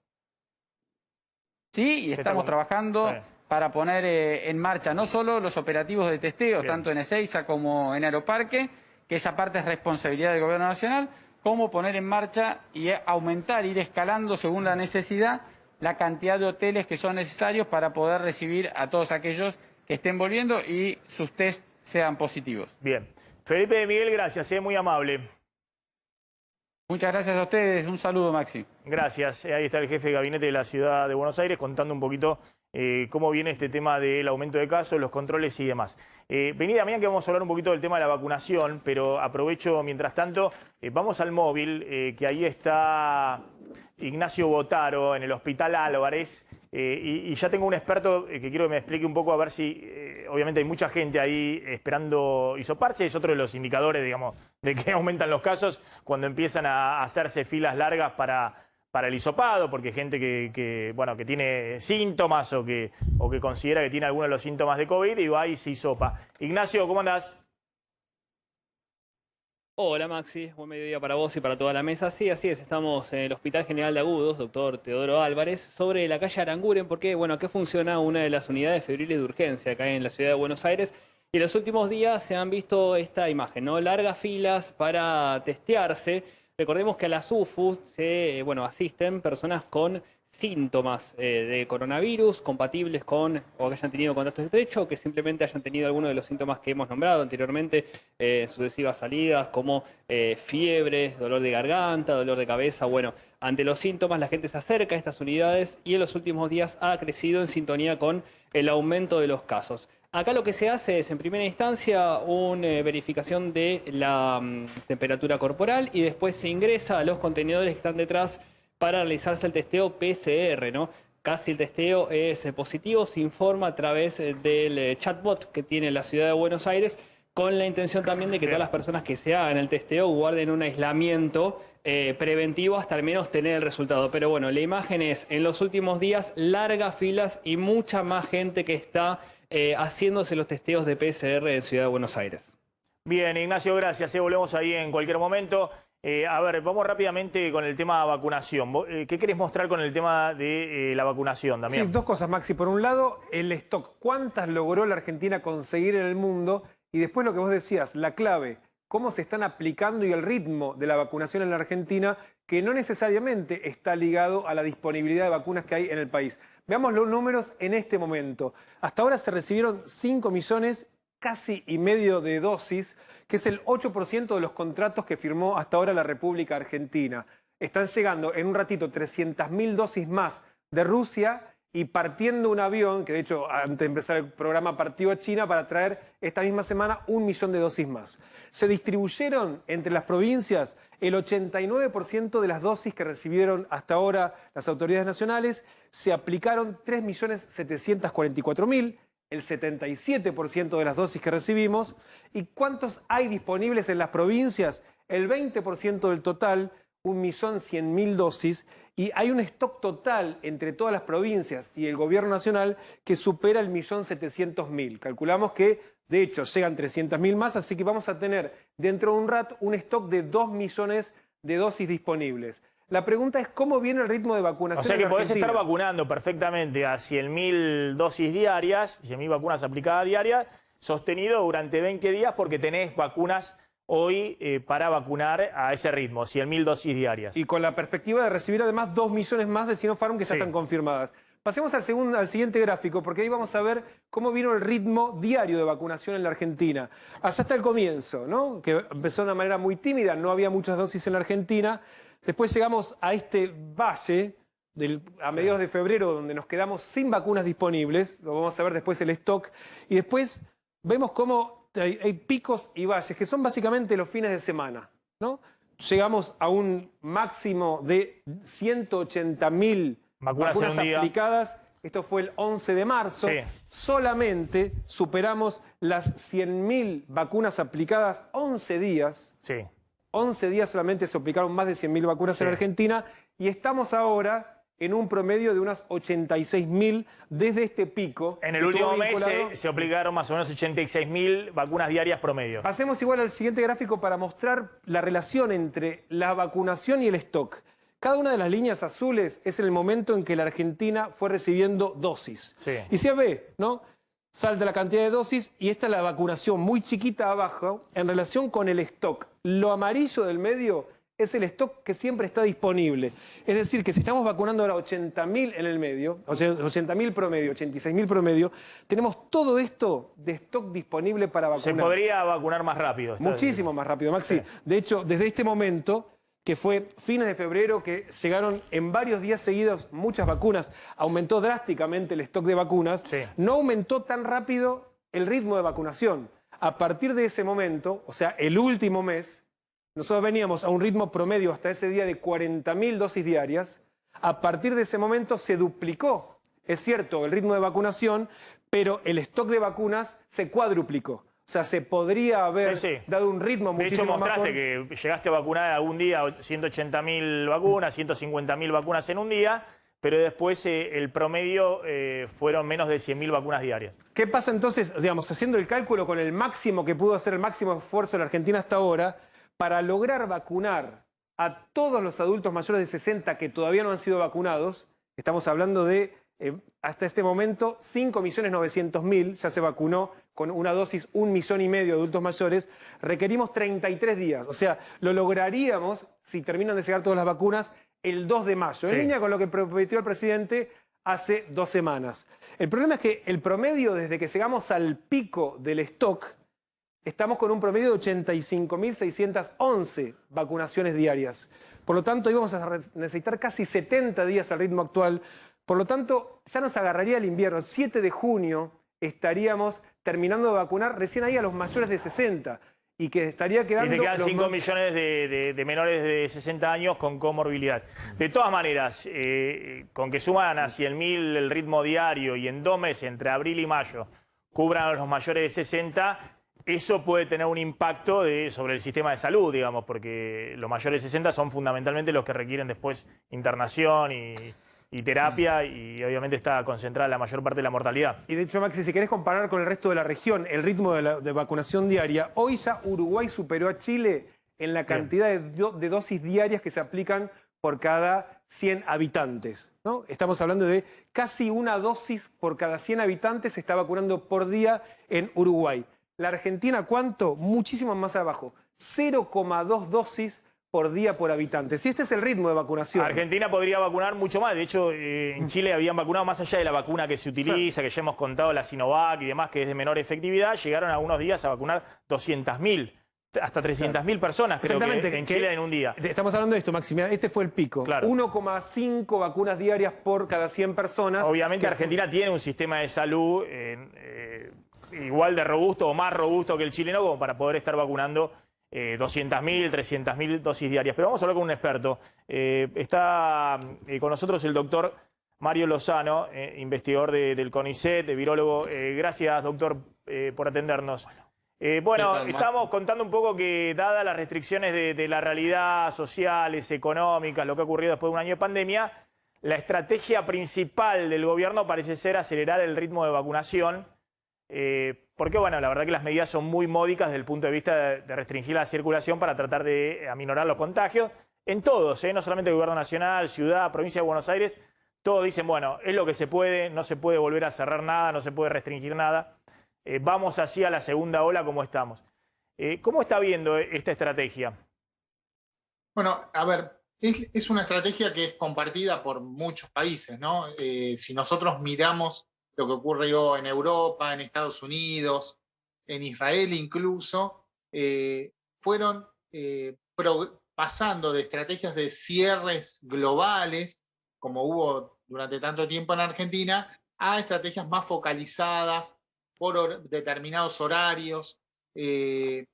Sí, y estamos trabajando para poner en marcha no solo los operativos de testeo, tanto en Ezeiza como en Aeroparque, que esa parte es responsabilidad del Gobierno Nacional, como poner en marcha y aumentar, ir escalando según la necesidad, la cantidad de hoteles que son necesarios para poder recibir a todos aquellos que estén volviendo y sus tests sean positivos. Bien. Felipe de Miguel, gracias, muy amable. Muchas gracias a ustedes. Un saludo, Maxi. Gracias. Ahí está el jefe de gabinete de la ciudad de Buenos Aires contando un poquito cómo viene este tema del aumento de casos, los controles y demás. Vení, Damián, que vamos a hablar un poquito del tema de la vacunación, pero aprovecho mientras tanto, vamos al móvil, que ahí está Ignacio Botaro en el Hospital Álvarez, y ya tengo un experto que quiero que me explique un poco a ver si, obviamente hay mucha gente ahí esperando hisoparse, es otro de los indicadores, digamos, de que aumentan los casos cuando empiezan a hacerse filas largas para el hisopado, porque hay gente que tiene síntomas o que considera que tiene alguno de los síntomas de COVID y va y se hisopa. Ignacio, ¿cómo andás? Hola Maxi, buen mediodía para vos y para toda la mesa. Sí, así es, estamos en el Hospital General de Agudos, doctor Teodoro Álvarez, sobre la calle Aranguren, porque bueno, acá funciona una de las unidades febriles de urgencia acá en la ciudad de Buenos Aires. Y en los últimos días se han visto esta imagen, ¿no? Largas filas para testearse. Recordemos que a las UFU asisten personas con síntomas de coronavirus compatibles con o que hayan tenido contacto estrecho o que simplemente hayan tenido alguno de los síntomas que hemos nombrado anteriormente, sucesivas salidas como fiebre, dolor de garganta, dolor de cabeza. Bueno, ante los síntomas la gente se acerca a estas unidades y en los últimos días ha crecido en sintonía con el aumento de los casos. Acá lo que se hace es, en primera instancia, una verificación de la temperatura corporal y después se ingresa a los contenedores que están detrás para realizarse el testeo PCR, ¿no? Casi el testeo es positivo, se informa a través del chatbot que tiene la ciudad de Buenos Aires, con la intención también de que todas las personas que se hagan el testeo guarden un aislamiento preventivo hasta al menos tener el resultado. Pero bueno, la imagen es, en los últimos días, largas filas y mucha más gente que está haciéndose los testeos de PCR en Ciudad de Buenos Aires. Bien, Ignacio, gracias. Volvemos ahí en cualquier momento. A ver, vamos rápidamente con el tema de vacunación. ¿Qué querés mostrar con el tema de la vacunación también? Sí, dos cosas, Maxi. Por un lado, el stock. ¿Cuántas logró la Argentina conseguir en el mundo? Y después lo que vos decías, la clave, cómo se están aplicando y el ritmo de la vacunación en la Argentina, que no necesariamente está ligado a la disponibilidad de vacunas que hay en el país. Veamos los números en este momento. Hasta ahora se recibieron 5 millones casi y medio de dosis, que es el 8% de los contratos que firmó hasta ahora la República Argentina. Están llegando en un ratito 300.000 dosis más de Rusia y partiendo un avión, que de hecho antes de empezar el programa partió a China para traer esta misma semana 1 millón de dosis más. Se distribuyeron entre las provincias el 89% de las dosis que recibieron hasta ahora las autoridades nacionales, se aplicaron 3.744.000, el 77% de las dosis que recibimos. ¿Y cuántos hay disponibles en las provincias? El 20% del total, 1.100.000 dosis. Y hay un stock total entre todas las provincias y el gobierno nacional que supera el 1.700.000. Calculamos que, de hecho, llegan 300.000 más, así que vamos a tener dentro de un rato un stock de 2 millones de dosis disponibles. La pregunta es cómo viene el ritmo de vacunación. O sea que en podés Argentina. estar vacunando perfectamente a 100.000 dosis diarias, 100.000 vacunas aplicadas diarias, sostenido durante 20 días porque tenés vacunas hoy para vacunar a ese ritmo, 100.000 dosis diarias. Y con la perspectiva de recibir además 2 millones más de Sinopharm que ya están confirmadas. Pasemos al siguiente gráfico, porque ahí vamos a ver cómo vino el ritmo diario de vacunación en la Argentina. Allá está el comienzo, ¿no? Que empezó de una manera muy tímida, no había muchas dosis en la Argentina. Después llegamos a este valle a mediados de febrero, donde nos quedamos sin vacunas disponibles. Lo vamos a ver después el stock. Y después vemos cómo hay picos y valles, que son básicamente los fines de semana, ¿no? Llegamos a un máximo de 180.000 vacunas aplicadas. Esto fue el 11 de marzo. Sí. Solamente superamos las 100.000 vacunas aplicadas 11 días. Sí. 11 días solamente se aplicaron más de 100.000 vacunas en Argentina y estamos ahora en un promedio de unas 86.000 desde este pico. En el último mes se aplicaron más o menos 86.000 vacunas diarias promedio. Pasemos igual al siguiente gráfico para mostrar la relación entre la vacunación y el stock. Cada una de las líneas azules es el momento en que la Argentina fue recibiendo dosis. Sí. Y se ve, ¿no? Salta la cantidad de dosis y esta es la vacunación muy chiquita abajo en relación con el stock. Lo amarillo del medio es el stock que siempre está disponible. Es decir, que si estamos vacunando ahora 80.000 en el medio, o sea, 80.000 promedio, 86.000 promedio, tenemos todo esto de stock disponible para vacunar. Se podría vacunar más rápido. Muchísimo más rápido, Maxi. Sí. De hecho, desde este momento que fue fines de febrero, que llegaron en varios días seguidos muchas vacunas, aumentó drásticamente el stock de vacunas, Sí. no aumentó tan rápido el ritmo de vacunación. A partir de ese momento, o sea, el último mes, nosotros veníamos a un ritmo promedio hasta ese día de 40.000 dosis diarias. A partir de ese momento se duplicó, es cierto, el ritmo de vacunación, pero el stock de vacunas se cuadruplicó. O sea, se podría haber Sí, sí. dado un ritmo De hecho, muchísimo más mostraste que llegaste a vacunar algún día 180.000 vacunas, 150.000 vacunas en un día, pero después el promedio fueron menos de 100.000 vacunas diarias. ¿Qué pasa entonces, digamos, haciendo el cálculo con el máximo que pudo hacer, el máximo esfuerzo de la Argentina hasta ahora, para lograr vacunar a todos los adultos mayores de 60 que todavía no han sido vacunados? Estamos hablando de, hasta este momento, 5.900.000, ya se vacunó con una dosis 1,5 millones de adultos mayores. Requerimos 33 días, o sea, lo lograríamos, si terminan de llegar todas las vacunas, el 2 de mayo, en Sí. línea con lo que prometió el presidente hace 2 semanas. El problema es que el promedio, desde que llegamos al pico del stock, estamos con un promedio de 85.611 vacunaciones diarias. Por lo tanto, íbamos a necesitar casi 70 días al ritmo actual. Por lo tanto, ya nos agarraría el invierno. El 7 de junio estaríamos terminando de vacunar recién ahí a los mayores de 60. Y que estaría quedando... Y te quedan los 5 más- millones de menores de 60 años con comorbilidad. De todas maneras, con que suman a 100.000 el ritmo diario y en 2 meses, entre abril y mayo, cubran a los mayores de 60, eso puede tener un impacto sobre el sistema de salud, digamos, porque los mayores de 60 son fundamentalmente los que requieren después internación y terapia, y obviamente está concentrada la mayor parte de la mortalidad. Y de hecho, Maxi, si querés comparar con el resto de la región el ritmo de vacunación diaria, hoy ya Uruguay superó a Chile en la cantidad de dosis diarias que se aplican por cada 100 habitantes, ¿no? Estamos hablando de casi una dosis por cada 100 habitantes se está vacunando por día en Uruguay. La Argentina, ¿cuánto? Muchísimo más abajo. 0,2 dosis por día por habitante. Si este es el ritmo de vacunación. Argentina podría vacunar mucho más. De hecho, en Chile habían vacunado más allá de la vacuna que se utiliza, que ya hemos contado, la Sinovac y demás, que es de menor efectividad. Llegaron a unos días a vacunar 200.000, hasta 300.000 personas, creo que en Chile en un día. Estamos hablando de esto, Maximiliano. Este fue el pico. Claro. 1,5 vacunas diarias por cada 100 personas. Obviamente Que Argentina tiene un sistema de salud igual de robusto o más robusto que el chileno como para poder estar vacunando 200.000, 300.000 dosis diarias. Pero vamos a hablar con un experto. Está con nosotros el doctor Mario Lozano, investigador del CONICET, virólogo. Gracias, doctor, por atendernos. Bueno, estamos contando un poco que, dadas las restricciones de la realidad sociales, económicas, lo que ha ocurrido después de un año de pandemia, la estrategia principal del gobierno parece ser acelerar el ritmo de vacunación. Porque, bueno, la verdad que las medidas son muy módicas desde el punto de vista de restringir la circulación para tratar de aminorar los contagios. En todos, no solamente el gobierno nacional, ciudad, provincia de Buenos Aires, todos dicen, bueno, es lo que se puede, no se puede volver a cerrar nada, no se puede restringir nada. Vamos así a la segunda ola como estamos. ¿Cómo está viendo esta estrategia? Bueno, a ver, es una estrategia que es compartida por muchos países, ¿no? Si nosotros miramos lo que ocurrió en Europa, en Estados Unidos, en Israel incluso, fueron pasando de estrategias de cierres globales, como hubo durante tanto tiempo en Argentina, a estrategias más focalizadas por determinados horarios. Es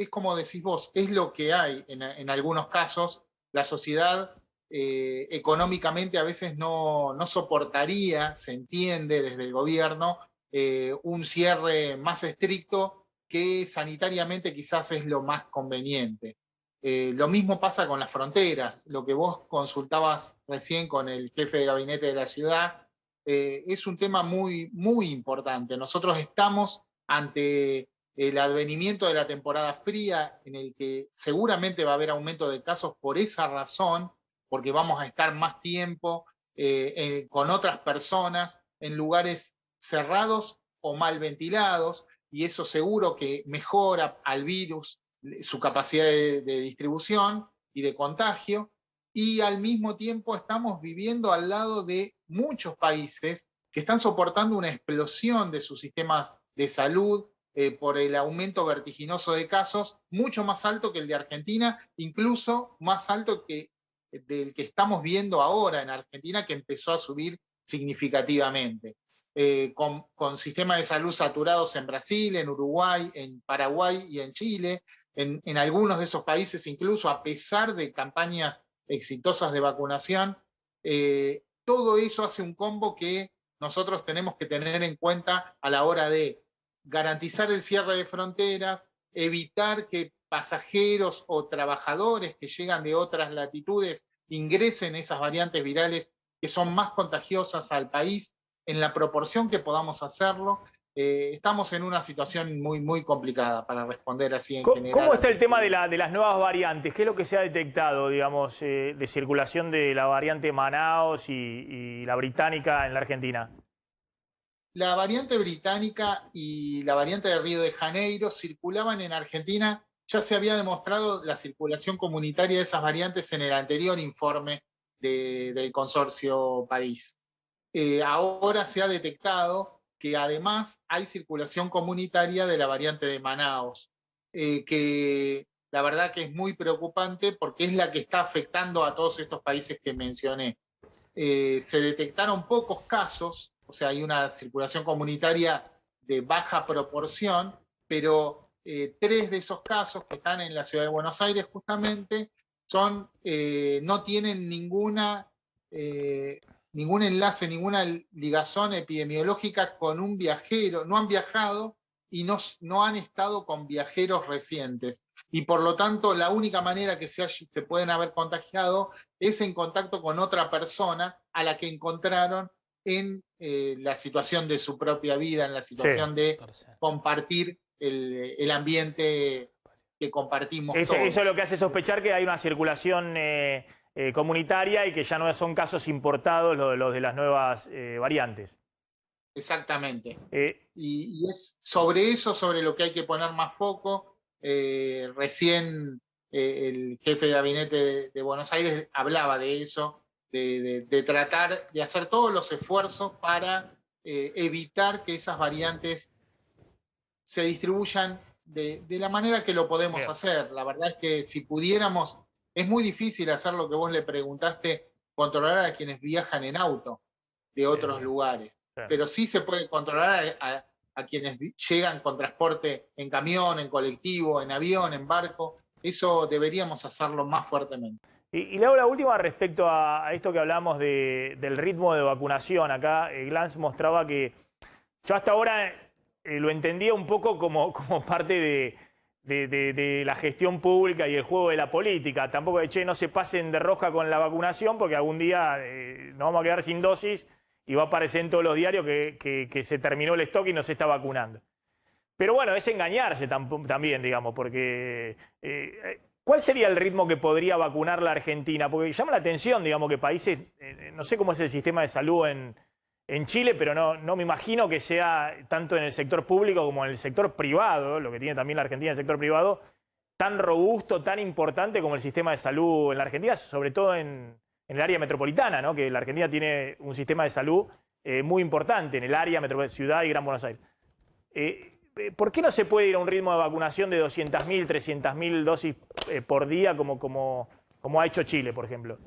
como decís vos, es lo que hay en algunos casos. La sociedad económicamente a veces no soportaría, se entiende desde el gobierno, un cierre más estricto que sanitariamente quizás es lo más conveniente. Lo mismo pasa con las fronteras. Lo que vos consultabas recién con el jefe de gabinete de la ciudad es un tema muy, muy importante. Nosotros estamos ante el advenimiento de la temporada fría, en el que seguramente va a haber aumento de casos por esa razón, porque vamos a estar más tiempo con otras personas en lugares cerrados o mal ventilados, y eso seguro que mejora al virus su capacidad de distribución y de contagio, y al mismo tiempo estamos viviendo al lado de muchos países que están soportando una explosión de sus sistemas de salud por el aumento vertiginoso de casos, mucho más alto que el de Argentina, incluso más alto que del que estamos viendo ahora en Argentina, que empezó a subir significativamente. Con sistemas de salud saturados en Brasil, en Uruguay, en Paraguay y en Chile, en algunos de esos países incluso, a pesar de campañas exitosas de vacunación, todo eso hace un combo que nosotros tenemos que tener en cuenta a la hora de garantizar el cierre de fronteras, evitar que pasajeros o trabajadores que llegan de otras latitudes ingresen esas variantes virales que son más contagiosas al país en la proporción que podamos hacerlo. Estamos en una situación muy, muy complicada para responder así en general. ¿Cómo está el tema de las nuevas variantes? ¿Qué es lo que se ha detectado, digamos, de circulación de la variante Manaos y la británica en la Argentina? La variante británica y la variante de Río de Janeiro circulaban en Argentina. Ya se había demostrado la circulación comunitaria de esas variantes en el anterior informe del Consorcio París. Ahora se ha detectado que además hay circulación comunitaria de la variante de Manaos, que la verdad que es muy preocupante porque es la que está afectando a todos estos países que mencioné. Se detectaron pocos casos, o sea, hay una circulación comunitaria de baja proporción, pero 3 de esos casos que están en la ciudad de Buenos Aires justamente no tienen ningún enlace, ninguna ligazón epidemiológica con un viajero, no han viajado y no han estado con viajeros recientes. Y por lo tanto, la única manera que se pueden haber contagiado es en contacto con otra persona a la que encontraron en la situación de su propia vida, en la situación de compartir el ambiente que compartimos todos. Eso es lo que hace sospechar que hay una circulación comunitaria y que ya no son casos importados los de las nuevas variantes. Exactamente. Y es sobre eso, sobre lo que hay que poner más foco. Recién el jefe de gabinete de Buenos Aires hablaba de eso, de tratar de hacer todos los esfuerzos para evitar que esas variantes se distribuyan de la manera que lo podemos hacer. La verdad es que si pudiéramos, es muy difícil hacer lo que vos le preguntaste, controlar a quienes viajan en auto de otros lugares. Pero sí se puede controlar a quienes llegan con transporte en camión, en colectivo, en avión, en barco. Eso deberíamos hacerlo más fuertemente. Y le hago la última respecto a esto que hablamos del ritmo de vacunación. Acá Glantz mostraba que yo hasta ahora lo entendía un poco como parte de la gestión pública y el juego de la política. Tampoco de, no se pasen de rosca con la vacunación porque algún día nos vamos a quedar sin dosis y va a aparecer en todos los diarios que se terminó el stock y no se está vacunando. Pero bueno, es engañarse también, digamos, porque ¿cuál sería el ritmo que podría vacunar la Argentina? Porque llama la atención, digamos, que países, no sé cómo es el sistema de salud en Chile, pero no me imagino que sea tanto en el sector público como en el sector privado, lo que tiene también la Argentina en el sector privado, tan robusto, tan importante como el sistema de salud en la Argentina, sobre todo en el área metropolitana, ¿no? Que la Argentina tiene un sistema de salud muy importante en el área metropolitana, Ciudad y Gran Buenos Aires. ¿Por qué no se puede ir a un ritmo de vacunación de 200.000, 300.000 dosis por día como ha hecho Chile, por ejemplo?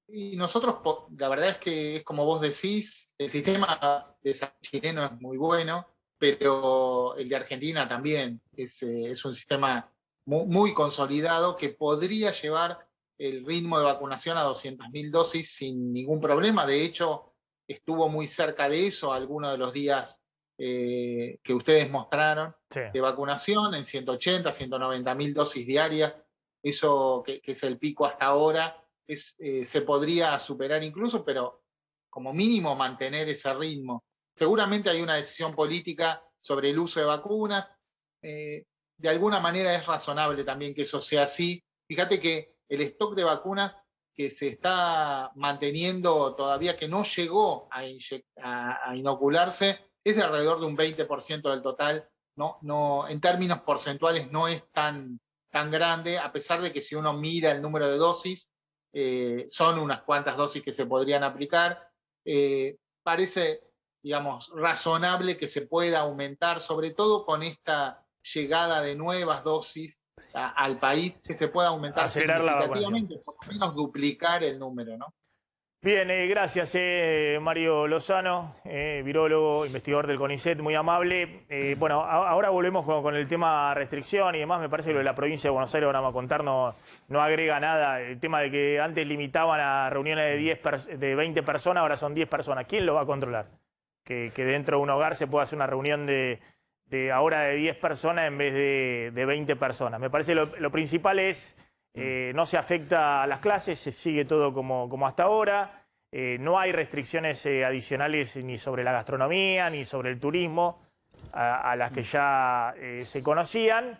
Y nosotros, la verdad es que es como vos decís, el sistema de salud chileno es muy bueno, pero el de Argentina también es un sistema muy consolidado que podría llevar el ritmo de vacunación a 200.000 dosis sin ningún problema. De hecho, estuvo muy cerca de eso algunos de los días que ustedes mostraron de vacunación, en 180, 190.000 dosis diarias. Eso que es el pico hasta ahora. Se podría superar incluso, pero como mínimo mantener ese ritmo. Seguramente hay una decisión política sobre el uso de vacunas. De alguna manera es razonable también que eso sea así. Fíjate que el stock de vacunas que se está manteniendo todavía, que no llegó a inocularse, es de alrededor de un 20% del total. No, en términos porcentuales no es tan grande, a pesar de que si uno mira el número de dosis, son unas cuantas dosis que se podrían aplicar. Parece digamos, razonable que se pueda aumentar, sobre todo con esta llegada de nuevas dosis al país, que se pueda aumentar Acelerar la significativamente, por lo menos duplicar el número, ¿no? Bien, gracias Mario Lozano, virólogo, investigador del CONICET, muy amable. Bueno, ahora volvemos con el tema restricción y demás. Me parece que lo de la provincia de Buenos Aires, ahora vamos a contar, no agrega nada. El tema de que antes limitaban a reuniones de 20 personas, ahora son 10 personas. ¿Quién lo va a controlar? Que dentro de un hogar se pueda hacer una reunión de ahora de 10 personas en vez de 20 personas. Me parece lo principal es... no se afecta a las clases, se sigue todo como hasta ahora, no hay restricciones adicionales ni sobre la gastronomía ni sobre el turismo a las que ya se conocían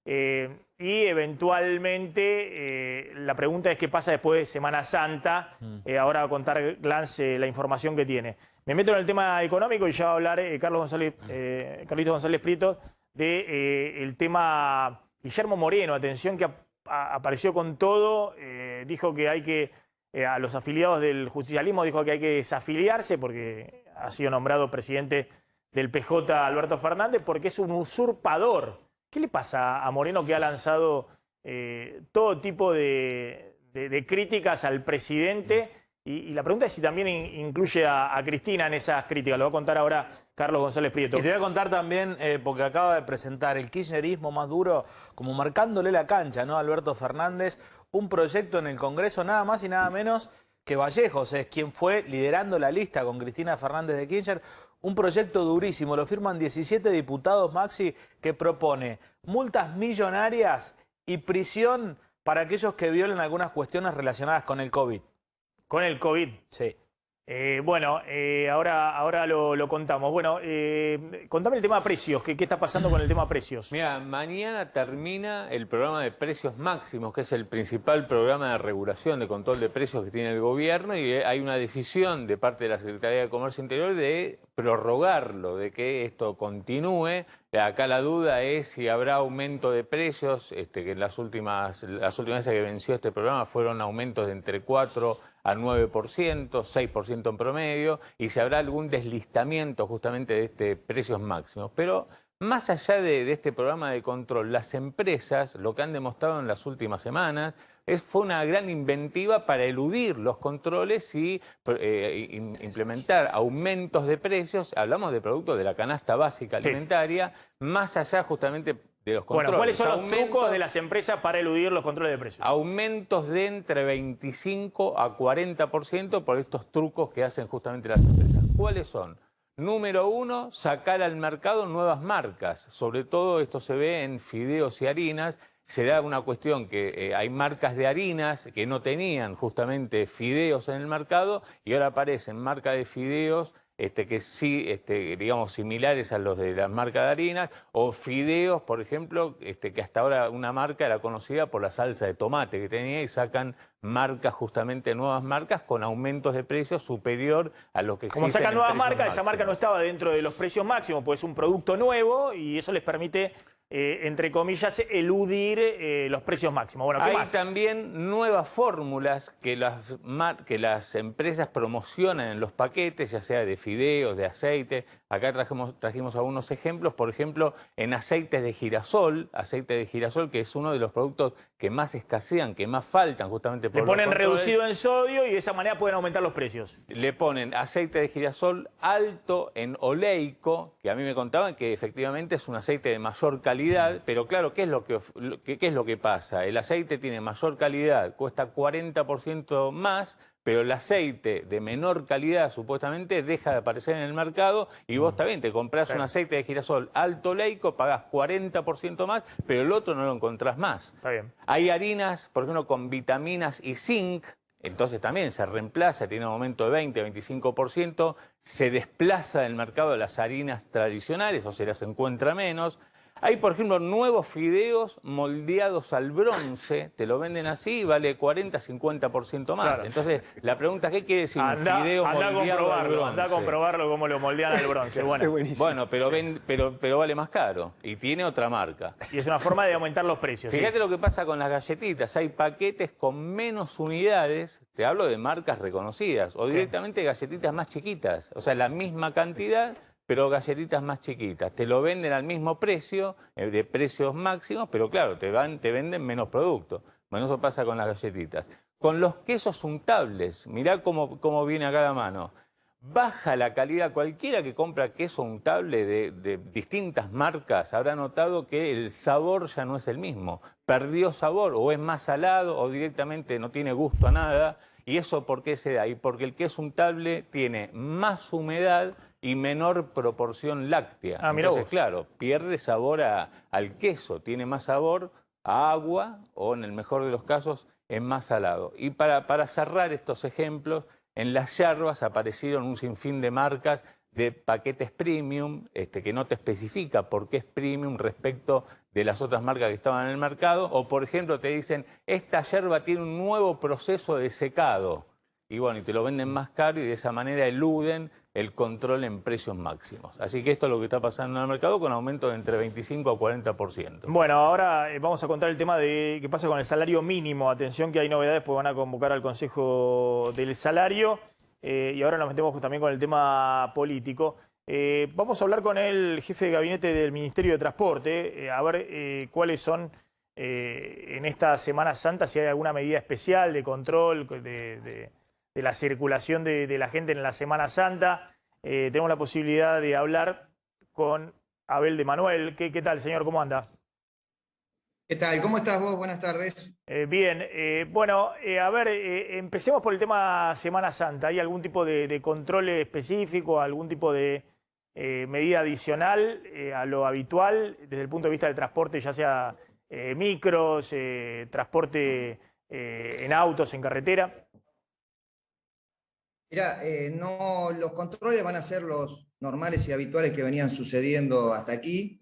y eventualmente la pregunta es qué pasa después de Semana Santa. Ahora va a contar Glance la información que tiene. Me meto en el tema económico y ya va a hablar Carlitos González Prieto del tema Guillermo Moreno. Atención que apareció con todo, dijo que hay que, a los afiliados del justicialismo, dijo que hay que desafiliarse porque ha sido nombrado presidente del PJ Alberto Fernández porque es un usurpador. ¿Qué le pasa a Moreno que ha lanzado todo tipo de críticas al presidente? Y la pregunta es si también incluye a Cristina en esas críticas. Lo va a contar ahora Carlos González Prieto. Y te voy a contar también, porque acaba de presentar el kirchnerismo más duro, como marcándole la cancha, ¿no? Alberto Fernández, un proyecto en el Congreso nada más y nada menos que Vallejos, es quien fue liderando la lista con Cristina Fernández de Kirchner. Un proyecto durísimo, lo firman 17 diputados, Maxi, que propone multas millonarias y prisión para aquellos que violen algunas cuestiones relacionadas con el COVID. Con el COVID. Sí. Bueno, ahora lo contamos. Bueno, contame el tema de precios. ¿Qué está pasando con el tema de precios? Mira, mañana termina el programa de precios máximos, que es el principal programa de regulación, de control de precios que tiene el gobierno, y hay una decisión de parte de la Secretaría de Comercio Interior de prorrogarlo, de que esto continúe. Acá la duda es si habrá aumento de precios, que en las últimas veces que venció este programa fueron aumentos de entre 4 a 9%, 6% en promedio, y si habrá algún deslistamiento justamente de este precios máximos. Pero más allá de este programa de control, las empresas, lo que han demostrado en las últimas semanas, fue una gran inventiva para eludir los controles y implementar aumentos de precios. Hablamos de productos de la canasta básica alimentaria, más allá justamente de los controles. Bueno, ¿cuáles son los trucos de las empresas para eludir los controles de precios? Aumentos de entre 25 a 40% por estos trucos que hacen justamente las empresas. ¿Cuáles son? Número 1, sacar al mercado nuevas marcas. Sobre todo esto se ve en fideos y harinas. Se da una cuestión que hay marcas de harinas que no tenían justamente fideos en el mercado y ahora aparecen marcas de fideos que sí, digamos, similares a los de las marcas de harinas, o fideos, por ejemplo, que hasta ahora una marca era conocida por la salsa de tomate que tenía y sacan marcas, justamente nuevas marcas, con aumentos de precios superior a lo que existen. Como sacan nuevas marcas, máximos. esa marca no estaba dentro de los precios máximos, pues es un producto nuevo y eso les permite, entre comillas, eludir los precios máximos. Bueno, ¿qué Hay más? también nuevas fórmulas que las empresas promocionan en los paquetes, ya sea de fideos, de aceite. Acá trajimos algunos ejemplos, por ejemplo, en aceite de girasol, que es uno de los productos que más escasean, que más faltan justamente por Le ponen los controles. reducido en sodio y de esa manera pueden aumentar los precios. Le ponen aceite de girasol alto en oleico, que a mí me contaban que efectivamente es un aceite de mayor calidad, pero claro, ¿qué es lo que pasa? El aceite tiene mayor calidad, cuesta 40% más, pero el aceite de menor calidad supuestamente deja de aparecer en el mercado y vos también te compras un aceite de girasol alto oleico, pagás 40% más, pero el otro no lo encontrás más. Está bien. Hay harinas, por ejemplo, con vitaminas y zinc, entonces también se reemplaza, tiene un aumento de 20, 25%, se desplaza del mercado de las harinas tradicionales o se las encuentra menos. Hay, por ejemplo, nuevos fideos moldeados al bronce, te lo venden así y vale 40-50% más. Claro. Entonces, la pregunta, ¿qué quiere decir un fideo moldeado al bronce? Anda a comprobarlo cómo lo moldean al bronce. Bueno, pero vale más caro y tiene otra marca. Y es una forma de aumentar los precios. Fíjate lo que pasa con las galletitas. Hay paquetes con menos unidades, te hablo de marcas reconocidas, o directamente galletitas más chiquitas. O sea, la misma cantidad, pero galletitas más chiquitas. Te lo venden al mismo precio, de precios máximos, pero claro, te venden menos producto. Bueno, eso pasa con las galletitas. Con los quesos untables, mirá cómo viene acá la mano. Baja la calidad. Cualquiera que compra queso untable de distintas marcas habrá notado que el sabor ya no es el mismo. Perdió sabor, o es más salado, o directamente no tiene gusto a nada. ¿Y eso por qué se da? Y porque el queso untable tiene más humedad y menor proporción láctea. Entonces, claro, pierde sabor al queso, tiene más sabor a agua o, en el mejor de los casos, es más salado. Y para cerrar estos ejemplos, en las yerbas aparecieron un sinfín de marcas de paquetes premium, que no te especifica por qué es premium respecto de las otras marcas que estaban en el mercado. O, por ejemplo, te dicen, esta yerba tiene un nuevo proceso de secado. Y bueno, y te lo venden más caro y de esa manera eluden el control en precios máximos. Así que esto es lo que está pasando en el mercado con aumento de entre 25 a 40%. Bueno, ahora vamos a contar el tema de qué pasa con el salario mínimo. Atención que hay novedades, pues van a convocar al Consejo del Salario. Y ahora nos metemos también con el tema político. Vamos a hablar con el jefe de gabinete del Ministerio de Transporte, a ver cuáles son en esta Semana Santa, si hay alguna medida especial de control de la circulación de la gente en la Semana Santa. Tenemos la posibilidad de hablar con Abel de Manuel. ¿Qué tal, señor? ¿Cómo anda? ¿Qué tal? ¿Cómo estás vos? Buenas tardes. Bien. Bueno, a ver, empecemos por el tema Semana Santa. ¿Hay algún tipo de control específico, algún tipo de medida adicional a lo habitual desde el punto de vista del transporte, ya sea micros, transporte en autos, en carretera? Mirá, no, los controles van a ser los normales y habituales que venían sucediendo hasta aquí.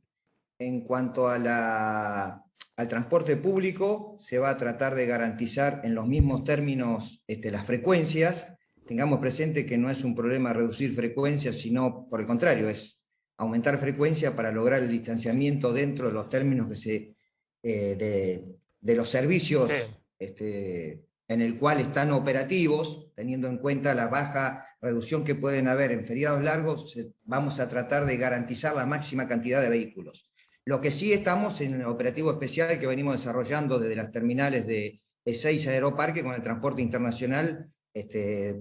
En cuanto a al transporte público, se va a tratar de garantizar en los mismos términos las frecuencias. Tengamos presente que no es un problema reducir frecuencias, sino por el contrario, es aumentar frecuencia para lograr el distanciamiento dentro de los términos que de los servicios en el cual están operativos, teniendo en cuenta la baja reducción que pueden haber en feriados largos. Vamos a tratar de garantizar la máxima cantidad de vehículos. Lo que sí estamos en el operativo especial que venimos desarrollando desde las terminales de Ezeiza Aeroparque con el transporte internacional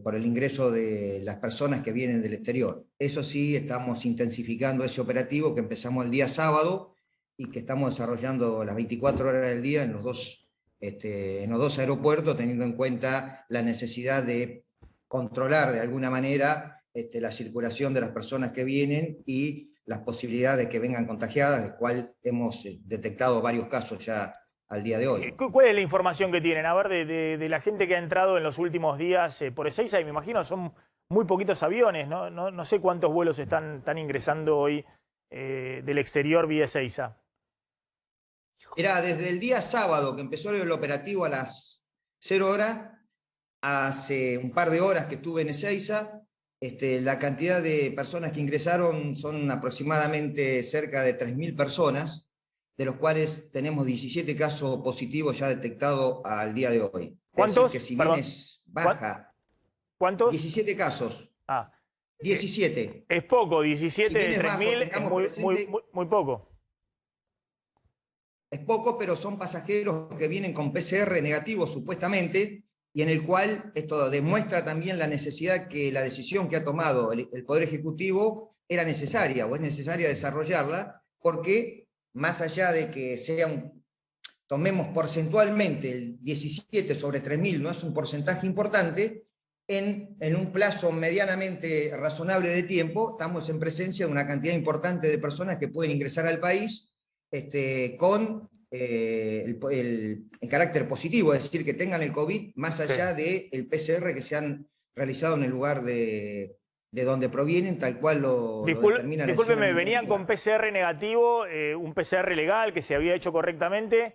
por el ingreso de las personas que vienen del exterior. Eso sí, estamos intensificando ese operativo que empezamos el día sábado y que estamos desarrollando las 24 horas del día en los dos aeropuertos, teniendo en cuenta la necesidad de controlar de alguna manera la circulación de las personas que vienen y las posibilidades de que vengan contagiadas, del cual hemos detectado varios casos ya al día de hoy. ¿Cuál es la información que tienen? A ver, de la gente que ha entrado en los últimos días por Ezeiza, y me imagino son muy poquitos aviones, ¿no? No sé cuántos vuelos están ingresando hoy del exterior vía Ezeiza. Mirá, desde el día sábado que empezó el operativo a las 0 horas, hace un par de horas que estuve en Ezeiza, la cantidad de personas que ingresaron son aproximadamente cerca de 3.000 personas, de los cuales tenemos 17 casos positivos ya detectados al día de hoy. ¿Cuántos? Es decir, que si bien es baja. ¿Cuántos? 17 casos. 17. Es poco, 17 de 3.000 es muy poco. Es poco, pero son pasajeros que vienen con PCR negativo supuestamente, y en el cual esto demuestra también la necesidad que la decisión que ha tomado el Poder Ejecutivo era necesaria, o es necesaria desarrollarla, porque más allá de que tomemos porcentualmente el 17 sobre 3.000, no es un porcentaje importante, en un plazo medianamente razonable de tiempo, estamos en presencia de una cantidad importante de personas que pueden ingresar al país con el carácter positivo, es decir, que tengan el COVID más allá del PCR que se han realizado en el lugar de de donde provienen, tal cual lo determina la Discúlpeme, decisión venían con PCR negativo, un PCR legal que se había hecho correctamente,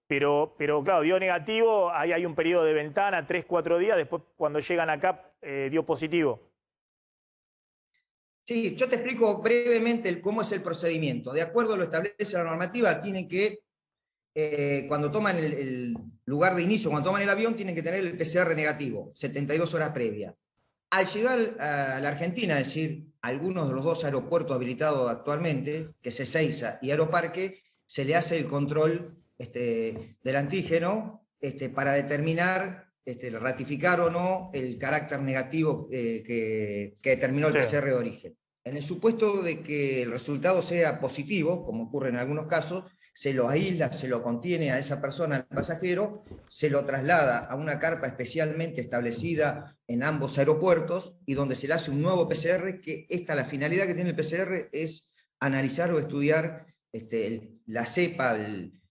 pero claro, dio negativo, ahí hay un periodo de ventana, 3, 4 días, después cuando llegan acá dio positivo. Sí, yo te explico brevemente cómo es el procedimiento. De acuerdo a lo que establece la normativa, tienen que, cuando toman el lugar de inicio, cuando toman el avión, tienen que tener el PCR negativo, 72 horas previas. Al llegar a la Argentina, es decir, algunos de los 2 aeropuertos habilitados actualmente, que es Ezeiza y Aeroparque, se le hace el control del antígeno para determinar, ratificar o no el carácter negativo que determinó el PCR de origen. En el supuesto de que el resultado sea positivo, como ocurre en algunos casos, se lo aísla, se lo contiene a esa persona, al pasajero, se lo traslada a una carpa especialmente establecida en ambos aeropuertos y donde se le hace un nuevo PCR, que la finalidad que tiene el PCR es analizar o estudiar la cepa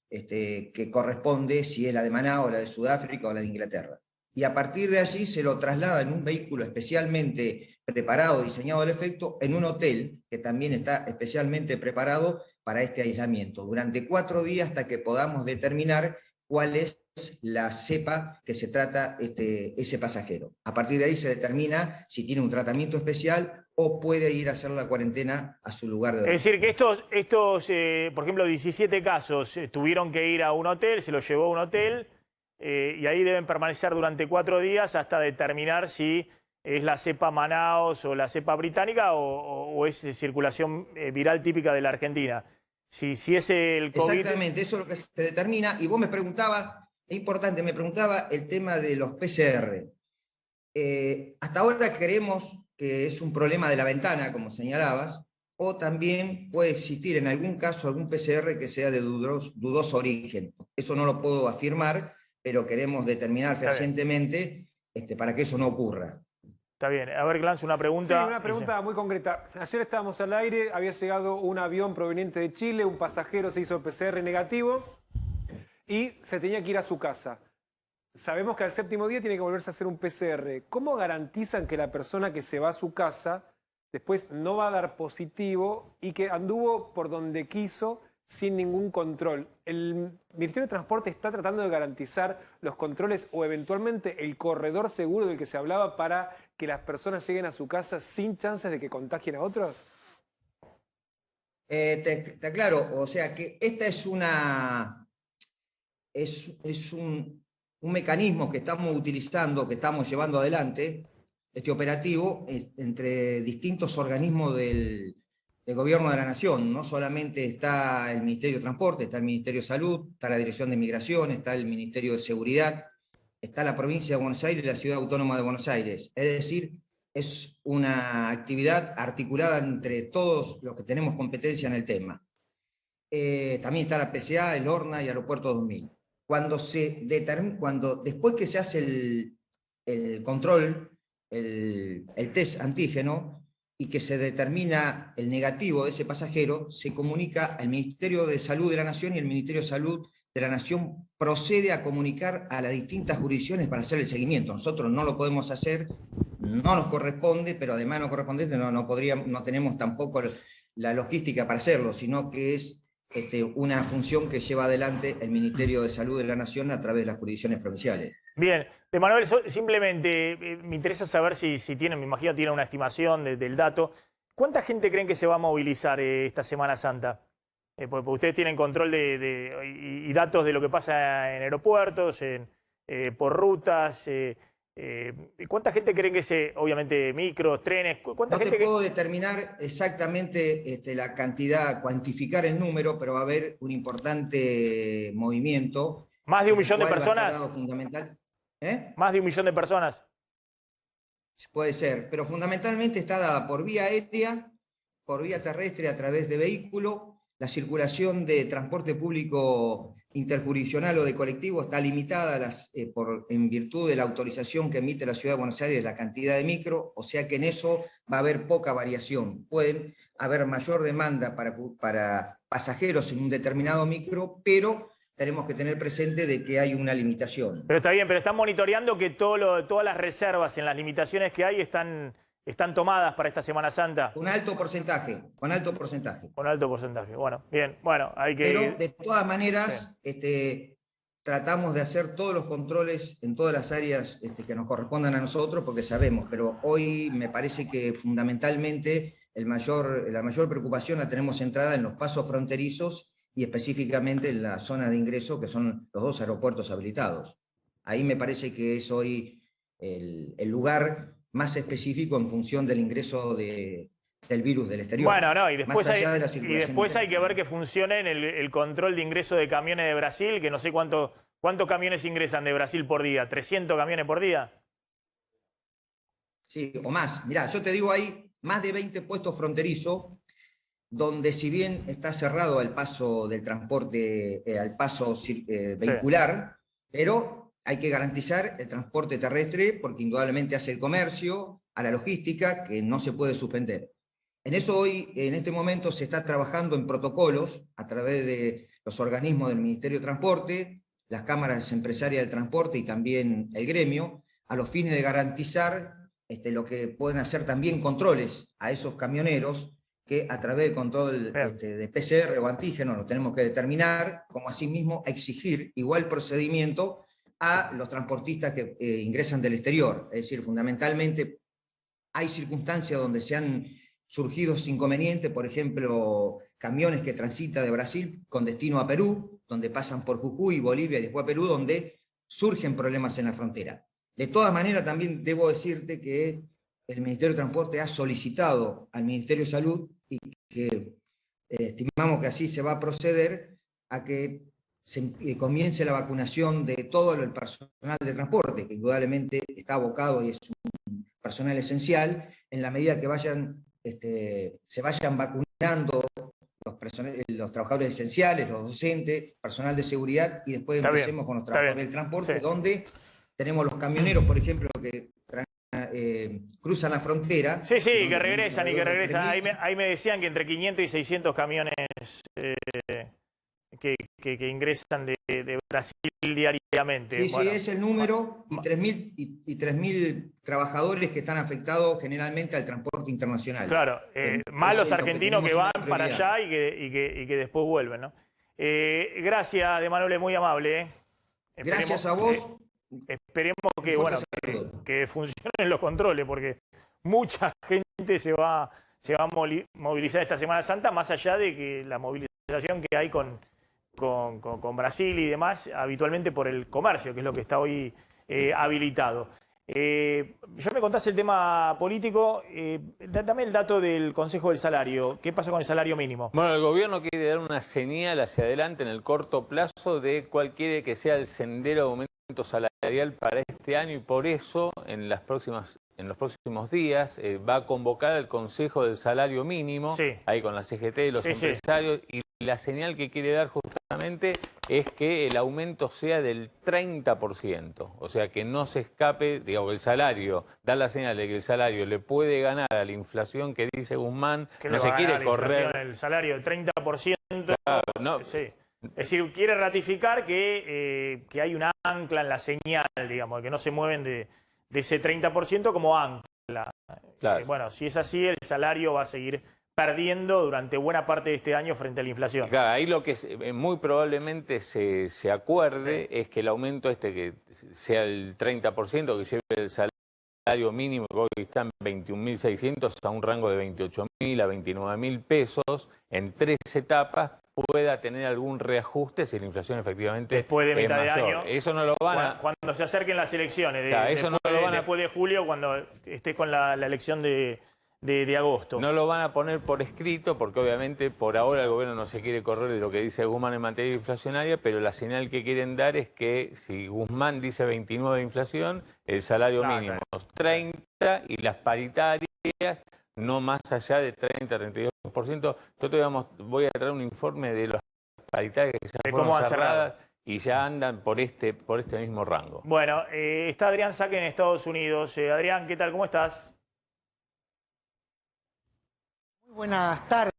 que corresponde, si es la de Manaus, la de Sudáfrica o la de Inglaterra. Y a partir de allí se lo traslada en un vehículo especialmente preparado, diseñado al efecto, en un hotel que también está especialmente preparado para este aislamiento, durante 4 días hasta que podamos determinar cuál es la cepa que se trata ese pasajero. A partir de ahí se determina si tiene un tratamiento especial o puede ir a hacer la cuarentena a su lugar de origen. Es decir, que estos por ejemplo, 17 casos tuvieron que ir a un hotel, se los llevó a un hotel, y ahí deben permanecer durante 4 días hasta determinar si es la cepa Manaus o la cepa británica o es circulación viral típica de la Argentina. Si es el COVID... Exactamente, eso es lo que se determina. Y vos me preguntabas, es importante, me preguntaba el tema de los PCR. Hasta ahora creemos que es un problema de la ventana, como señalabas, o también puede existir en algún caso algún PCR que sea de dudoso origen. Eso no lo puedo afirmar, pero queremos determinar fehacientemente para que eso no ocurra. Está bien. A ver, Glans, una pregunta. Sí, una pregunta muy concreta. Ayer estábamos al aire, había llegado un avión proveniente de Chile, un pasajero se hizo PCR negativo y se tenía que ir a su casa. Sabemos que al 7º día tiene que volverse a hacer un PCR. ¿Cómo garantizan que la persona que se va a su casa después no va a dar positivo y que anduvo por donde quiso sin ningún control? ¿El Ministerio de Transporte está tratando de garantizar los controles o eventualmente el corredor seguro del que se hablaba para que las personas lleguen a su casa sin chances de que contagien a otros? Te aclaro, o sea que esta es un mecanismo que estamos utilizando, que estamos llevando adelante, este operativo, entre distintos organismos del Gobierno de la Nación. No solamente está el Ministerio de Transporte, está el Ministerio de Salud, está la Dirección de Migración, está el Ministerio de Seguridad, está la Provincia de Buenos Aires y la Ciudad Autónoma de Buenos Aires. Es decir, es una actividad articulada entre todos los que tenemos competencia en el tema. También está la PCA, el ORNA y Aeropuerto 2000. Después que se hace el control, el test antígeno, y que se determina el negativo de ese pasajero, se comunica al Ministerio de Salud de la Nación y el Ministerio de Salud de la Nación procede a comunicar a las distintas jurisdicciones para hacer el seguimiento. Nosotros no lo podemos hacer, no nos corresponde, pero además no correspondiente no tenemos tampoco la logística para hacerlo, sino que es una función que lleva adelante el Ministerio de Salud de la Nación a través de las jurisdicciones provinciales. Bien, de Manuel, simplemente me interesa saber si tienen, me imagino tienen una estimación del dato. ¿Cuánta gente creen que se va a movilizar esta Semana Santa? Porque ustedes tienen control y datos de lo que pasa en aeropuertos, por rutas. ¿Cuánta gente creen que obviamente micros, trenes? ¿Cuánta gente puedo determinar exactamente la cantidad, cuantificar el número, pero va a haber un importante movimiento. ¿Más de 1 millón de personas? Fundamental. ¿Más de 1 millón de personas? Puede ser, pero fundamentalmente está dada por vía aérea, por vía terrestre a través de vehículo. La circulación de transporte público interjurisdiccional o de colectivo está limitada en virtud de la autorización que emite la Ciudad de Buenos Aires, la cantidad de micro, o sea que en eso va a haber poca variación. Pueden haber mayor demanda para pasajeros en un determinado micro, pero tenemos que tener presente de que hay una limitación. Pero está bien, pero están monitoreando que todas las reservas en las limitaciones que hay están ¿Están tomadas para esta Semana Santa? Un alto porcentaje, con alto porcentaje. Con alto porcentaje. Bueno, bien. Bueno, hay que... Pero de todas maneras, tratamos de hacer todos los controles en todas las áreas que nos correspondan a nosotros, porque sabemos, pero hoy me parece que fundamentalmente la mayor preocupación la tenemos centrada en los pasos fronterizos y específicamente en la zona de ingreso, que son los 2 aeropuertos habilitados. Ahí me parece que es hoy el lugar más específico en función del ingreso del virus del exterior. Bueno, no, y después hay que ver que funcione el control de ingreso de camiones de Brasil, que no sé cuántos camiones ingresan de Brasil por día, ¿300 camiones por día? Sí, o más. Mirá, yo te digo, hay más de 20 puestos fronterizos, donde si bien está cerrado el paso del transporte, al paso vehicular, pero hay que garantizar el transporte terrestre, porque indudablemente hace el comercio, a la logística, que no se puede suspender. En eso hoy, en este momento, se está trabajando en protocolos a través de los organismos del Ministerio de Transporte, las cámaras empresarias del transporte y también el gremio, a los fines de garantizar lo que pueden hacer también controles a esos camioneros, que a través del control de PCR o antígeno lo tenemos que determinar, como asimismo exigir igual procedimiento a los transportistas que ingresan del exterior. Es decir, fundamentalmente hay circunstancias donde se han surgido inconvenientes, por ejemplo, camiones que transitan de Brasil con destino a Perú, donde pasan por Jujuy, Bolivia y después a Perú, donde surgen problemas en la frontera. De todas maneras, también debo decirte que el Ministerio de Transporte ha solicitado al Ministerio de Salud, y que estimamos que así se va a proceder, a que comience la vacunación de todo el personal de transporte, que indudablemente está abocado y es un personal esencial, en la medida que se vayan vacunando los trabajadores esenciales, los docentes, personal de seguridad, y después empecemos con los trabajadores del transporte, donde tenemos los camioneros, por ejemplo, que cruzan la frontera. Sí, que regresan y que regresan. Ahí me decían que entre 500 y 600 camiones que ingresan de Brasil diariamente. Sí, bueno, sí, es el número, y 3.000 trabajadores que están afectados generalmente al transporte internacional. Claro, más los argentinos que van para allá y que después vuelven, ¿no? Gracias, De Manuel, muy amable. Gracias a vos. Esperemos que funcionen los controles, porque mucha gente se va a movilizar esta Semana Santa, más allá de que la movilización que hay con Brasil y demás, habitualmente por el comercio, que es lo que está hoy habilitado. Ya me contaste el tema político, dame el dato del Consejo del Salario. ¿Qué pasa con el salario mínimo? Bueno, el gobierno quiere dar una señal hacia adelante en el corto plazo de cuál quiere que sea el sendero de aumento salarial para este año, y por eso en los próximos días va a convocar al Consejo del Salario Mínimo, ahí con la CGT, los empresarios, y la señal que quiere dar justamente es que el aumento sea del 30%, o sea, que no se escape, digamos, el salario, da la señal de que el salario le puede ganar a la inflación que dice Guzmán, que no se quiere correr. El salario del 30%, claro, no. Sí. Es decir, quiere ratificar que hay una ancla en la señal, digamos, que no se mueven de ese 30% como ancla. Claro. Bueno, si es así, el salario va a seguir perdiendo durante buena parte de este año frente a la inflación. Claro, ahí lo que muy probablemente se acuerde es que el aumento que sea el 30%, que lleve el salario mínimo, que hoy está en 21.600 a un rango de 28.000 a 29.000 pesos, en 3 etapas, pueda tener algún reajuste si la inflación efectivamente después de mitad es mayor. de año. Eso no lo van a... Cuando se acerquen las elecciones, claro, eso no lo van a... después de julio, cuando esté con la elección de agosto. No lo van a poner por escrito, porque obviamente por ahora el gobierno no se quiere correr de lo que dice Guzmán en materia inflacionaria, pero la señal que quieren dar es que si Guzmán dice 29 de inflación, el salario mínimo es 30 y las paritarias no más allá de 30-32%. Yo te voy a traer un informe de las paritarias que ya fueron cerradas y ya andan por este mismo rango. Bueno, está Adrián Saque en Estados Unidos. Adrián, ¿qué tal? ¿Cómo estás? Muy buenas tardes.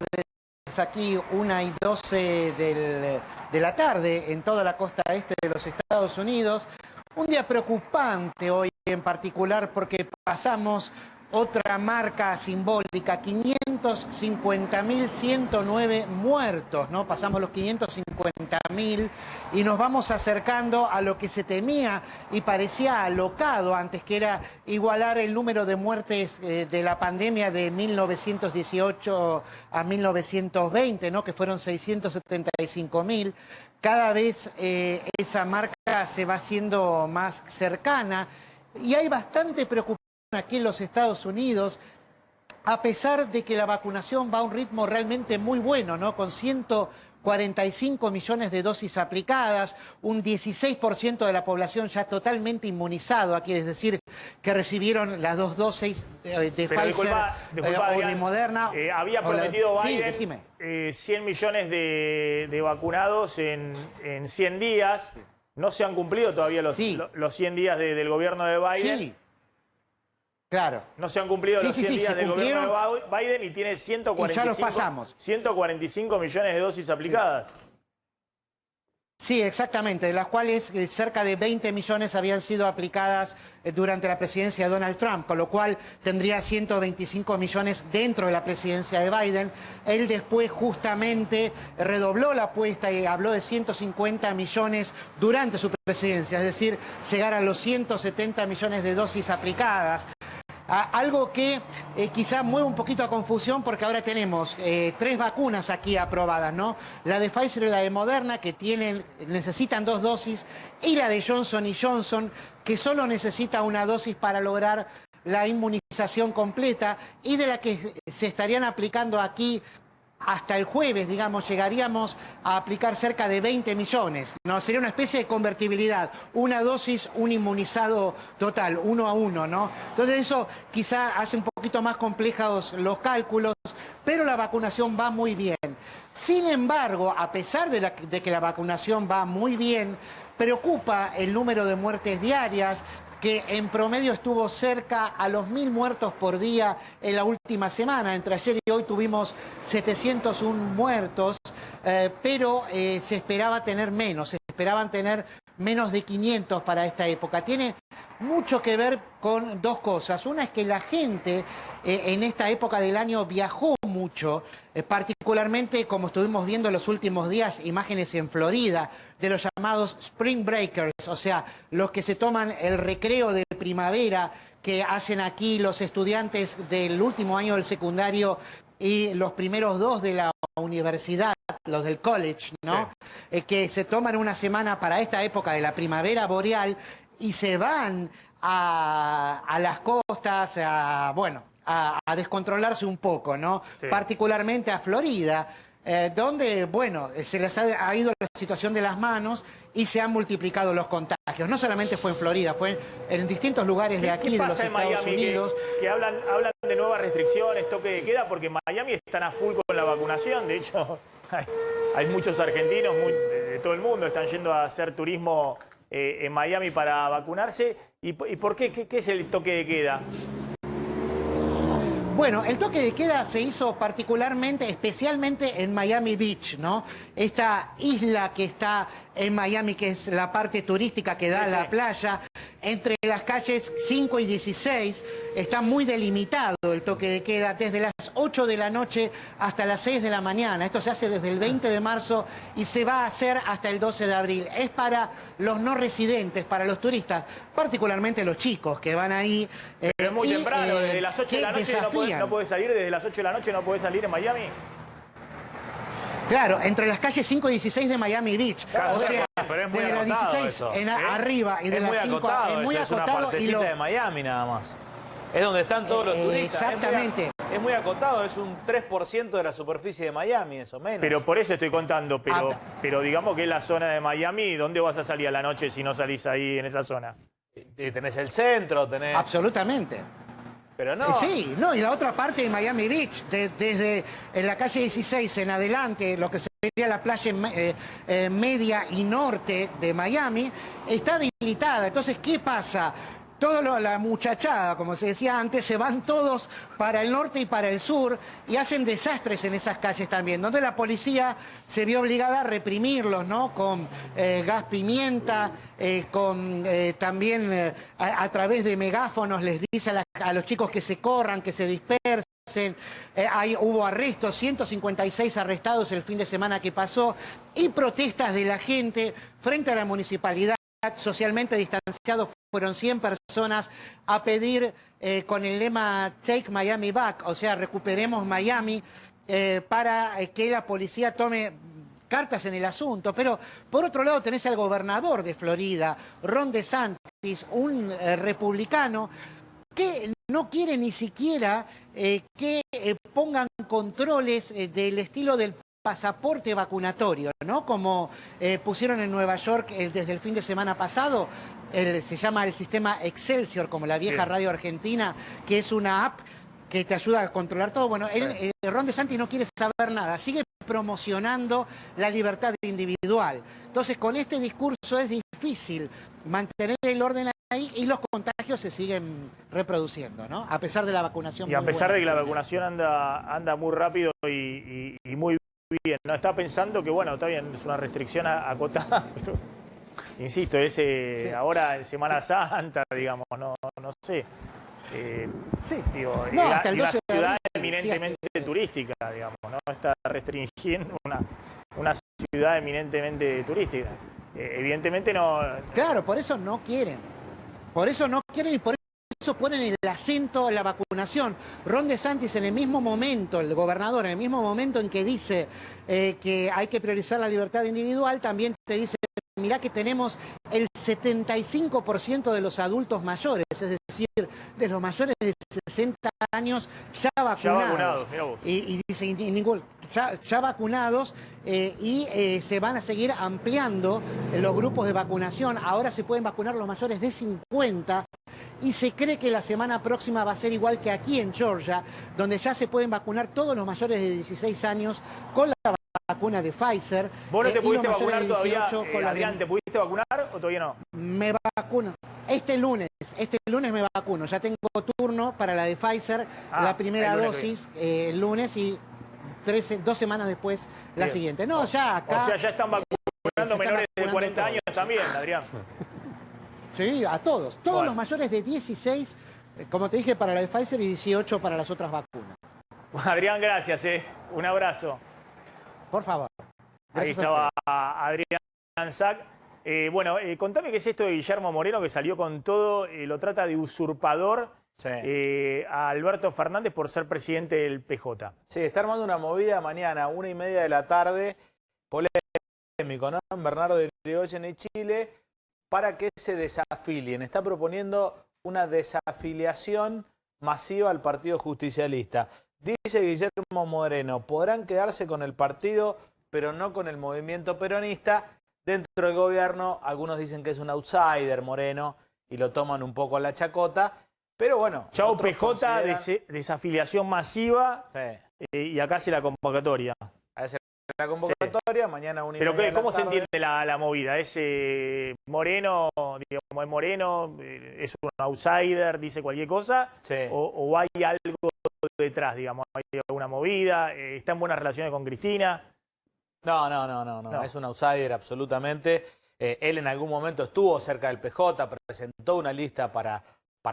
Aquí 1:12 de la tarde en toda la costa este de los Estados Unidos. Un día preocupante hoy en particular porque pasamos otra marca simbólica, 550.109 muertos, ¿no? Pasamos los 550.000 y nos vamos acercando a lo que se temía y parecía alocado antes, que era igualar el número de muertes de la pandemia de 1918 a 1920, ¿no? Que fueron 675.000. Cada vez esa marca se va haciendo más cercana y hay bastante preocupación aquí en los Estados Unidos, a pesar de que la vacunación va a un ritmo realmente muy bueno, ¿no? Con 145 millones de dosis aplicadas, un 16% de la población ya totalmente inmunizado aquí, es decir, que recibieron las 2 dosis de Pfizer o de Moderna. Había prometido Biden Sí, 100 millones de vacunados en 100 días. No se han cumplido todavía los 100 días del gobierno de Biden. Sí. Claro. No se han cumplido los 100 días del gobierno de Biden y tiene 145, y ya los pasamos. 145 millones de dosis aplicadas. Sí, exactamente, de las cuales cerca de 20 millones habían sido aplicadas durante la presidencia de Donald Trump, con lo cual tendría 125 millones dentro de la presidencia de Biden. Él después justamente redobló la apuesta y habló de 150 millones durante su presidencia, es decir, llegar a los 170 millones de dosis aplicadas. Algo que quizá mueve un poquito a confusión porque ahora tenemos 3 vacunas aquí aprobadas, ¿no? La de Pfizer y la de Moderna, que necesitan 2 dosis, y la de Johnson & Johnson, que solo necesita 1 dosis para lograr la inmunización completa, y de la que se estarían aplicando aquí hasta el jueves, digamos, llegaríamos a aplicar cerca de 20 millones. ¿No? Sería una especie de convertibilidad. 1 dosis, un inmunizado total, 1 a 1, ¿no? Entonces eso quizá hace un poquito más complejos los cálculos, pero la vacunación va muy bien. Sin embargo, a pesar de que la vacunación va muy bien, preocupa el número de muertes diarias, que en promedio estuvo cerca a los 1000 muertos por día en la última semana. Entre ayer y hoy tuvimos 701 muertos, pero se esperaba tener menos, se esperaban tener menos de 500 para esta época. Tiene mucho que ver con 2 cosas. Una es que la gente en esta época del año viajó mucho, particularmente como estuvimos viendo en los últimos días, imágenes en Florida, de los llamados Spring Breakers, o sea, los que se toman el recreo de primavera que hacen aquí los estudiantes del último año del secundario y los primeros 2 de la universidad, los del college, ¿no? Sí. Que se toman una semana para esta época de la primavera boreal y se van a las costas, a descontrolarse un poco, ¿no? Sí. Particularmente a Florida, donde, bueno, se les ha ido la situación de las manos y se han multiplicado los contagios. No solamente fue en Florida, fue en distintos lugares de aquí, de los Estados Unidos. Que hablan de nuevas restricciones, toque de queda, porque en Miami están a full con la vacunación. De hecho, hay muchos argentinos de todo el mundo están yendo a hacer turismo en Miami para vacunarse. ¿Y por qué? ¿Qué es el toque de queda? Bueno, el toque de queda se hizo particularmente, especialmente en Miami Beach, ¿no? Esta isla que está en Miami, que es la parte turística que da a la playa, entre las calles 5 y 16, está muy delimitado el toque de queda desde las 8 de la noche hasta las 6 de la mañana. Esto se hace desde el 20 de marzo y se va a hacer hasta el 12 de abril. Es para los no residentes, para los turistas, particularmente los chicos que van ahí. Pero es muy temprano, desde las 8 de la noche no puede salir, desde las 8 de la noche no puede salir en Miami. Claro, entre las calles 5 y 16 de Miami Beach. Claro, o sea, pero es muy desde las 16 eso, arriba y de las 5 es muy acotado. Es una partecita de Miami nada más. Es donde están todos los turistas. Exactamente. Es muy acotado, es un 3% de la superficie de Miami, eso menos. Pero por eso estoy contando, pero digamos que es la zona de Miami, ¿dónde vas a salir a la noche si no salís ahí en esa zona? Tenés el centro, tenés... Absolutamente. Pero no. Sí, no, y la otra parte de Miami Beach, desde en la calle 16 en adelante, lo que sería la playa media y norte de Miami, está habilitada. Entonces, ¿qué pasa? la muchachada, como se decía antes, se van todos para el norte y para el sur y hacen desastres en esas calles también, donde la policía se vio obligada a reprimirlos, ¿no? Con gas pimienta, también a través de megáfonos les dice a los chicos que se corran, que se dispersen. Hubo arrestos, 156 arrestados el fin de semana que pasó y protestas de la gente frente a la municipalidad, socialmente distanciados. Fueron 100 personas a pedir con el lema Take Miami Back, o sea, recuperemos Miami, para que la policía tome cartas en el asunto. Pero por otro lado tenés al gobernador de Florida, Ron DeSantis, un republicano, que no quiere ni siquiera que pongan controles del estilo del pasaporte vacunatorio, ¿no? Como pusieron en Nueva York desde el fin de semana pasado, se llama el sistema Excelsior, como la vieja radio argentina, que es una app que te ayuda a controlar todo. Bueno, Ron DeSantis no quiere saber nada, sigue promocionando la libertad individual. Entonces, con este discurso es difícil mantener el orden ahí y los contagios se siguen reproduciendo, ¿no? A pesar de la vacunación. Y a pesar de que la vacunación anda muy rápido y muy bien, ¿no? Está pensando que, bueno, está bien, es una restricción acotada, pero, insisto, sí. Ahora en Semana Santa, digamos, no sé. Sí. Digo, no, hasta el 12 una ciudad abril, eminentemente turística, digamos, ¿no? Está restringiendo una ciudad eminentemente turística. Evidentemente no... Claro, por eso no quieren. Por eso no quieren y por eso ponen el acento en la vacunación. Ron DeSantis en el mismo momento, el gobernador, en el mismo momento en que dice que hay que priorizar la libertad individual, también te dice, mirá que tenemos el 75% de los adultos mayores, es decir, de los mayores de 60 años ya vacunados. Ya vacunados, mirá vos. Y dice, ya vacunados se van a seguir ampliando los grupos de vacunación. Ahora se pueden vacunar los mayores de 50 y se cree que la semana próxima va a ser igual que aquí en Georgia, donde ya se pueden vacunar todos los mayores de 16 años con la vacuna de Pfizer. ¿Vos no te pudiste vacunar de todavía, con la Adrián? ¿Te pudiste vacunar o todavía no? Me vacuno. Este lunes me vacuno. Ya tengo turno para la de Pfizer, la primera dosis el lunes y 2 semanas después la siguiente. No, ya acá... O sea, ya están vacunando menores de 40 años también, Adrián. Sí, a todos. Todos los mayores de 16, como te dije, para la de Pfizer y 18 para las otras vacunas. Adrián, gracias. Un abrazo. Por favor. Ahí estaba Adrián Sack. Bueno, contame qué es esto de Guillermo Moreno, que salió con todo, lo trata de usurpador a Alberto Fernández por ser presidente del PJ. Sí, está armando una movida mañana, 1:30 de la tarde, polémico, ¿no? En Bernardo de Irigoyen y Chile, para que se desafilien. Está proponiendo una desafiliación masiva al Partido Justicialista. Dice Guillermo Moreno, podrán quedarse con el partido, pero no con el movimiento peronista. Dentro del gobierno, algunos dicen que es un outsider Moreno y lo toman un poco a la chacota. Pero bueno. Chau PJ, desafiliación masiva, y acá hace la convocatoria. Hace la convocatoria, mañana 1:30 Pero de la ¿cómo se tarde. entiende la movida? ¿Es Moreno, digamos, es Moreno, es un outsider, dice cualquier cosa? ¿O hay algo detrás, digamos? ¿Hay alguna movida? ¿Está en buenas relaciones con Cristina? No. Es un outsider absolutamente. Él en algún momento estuvo cerca del PJ, presentó una lista para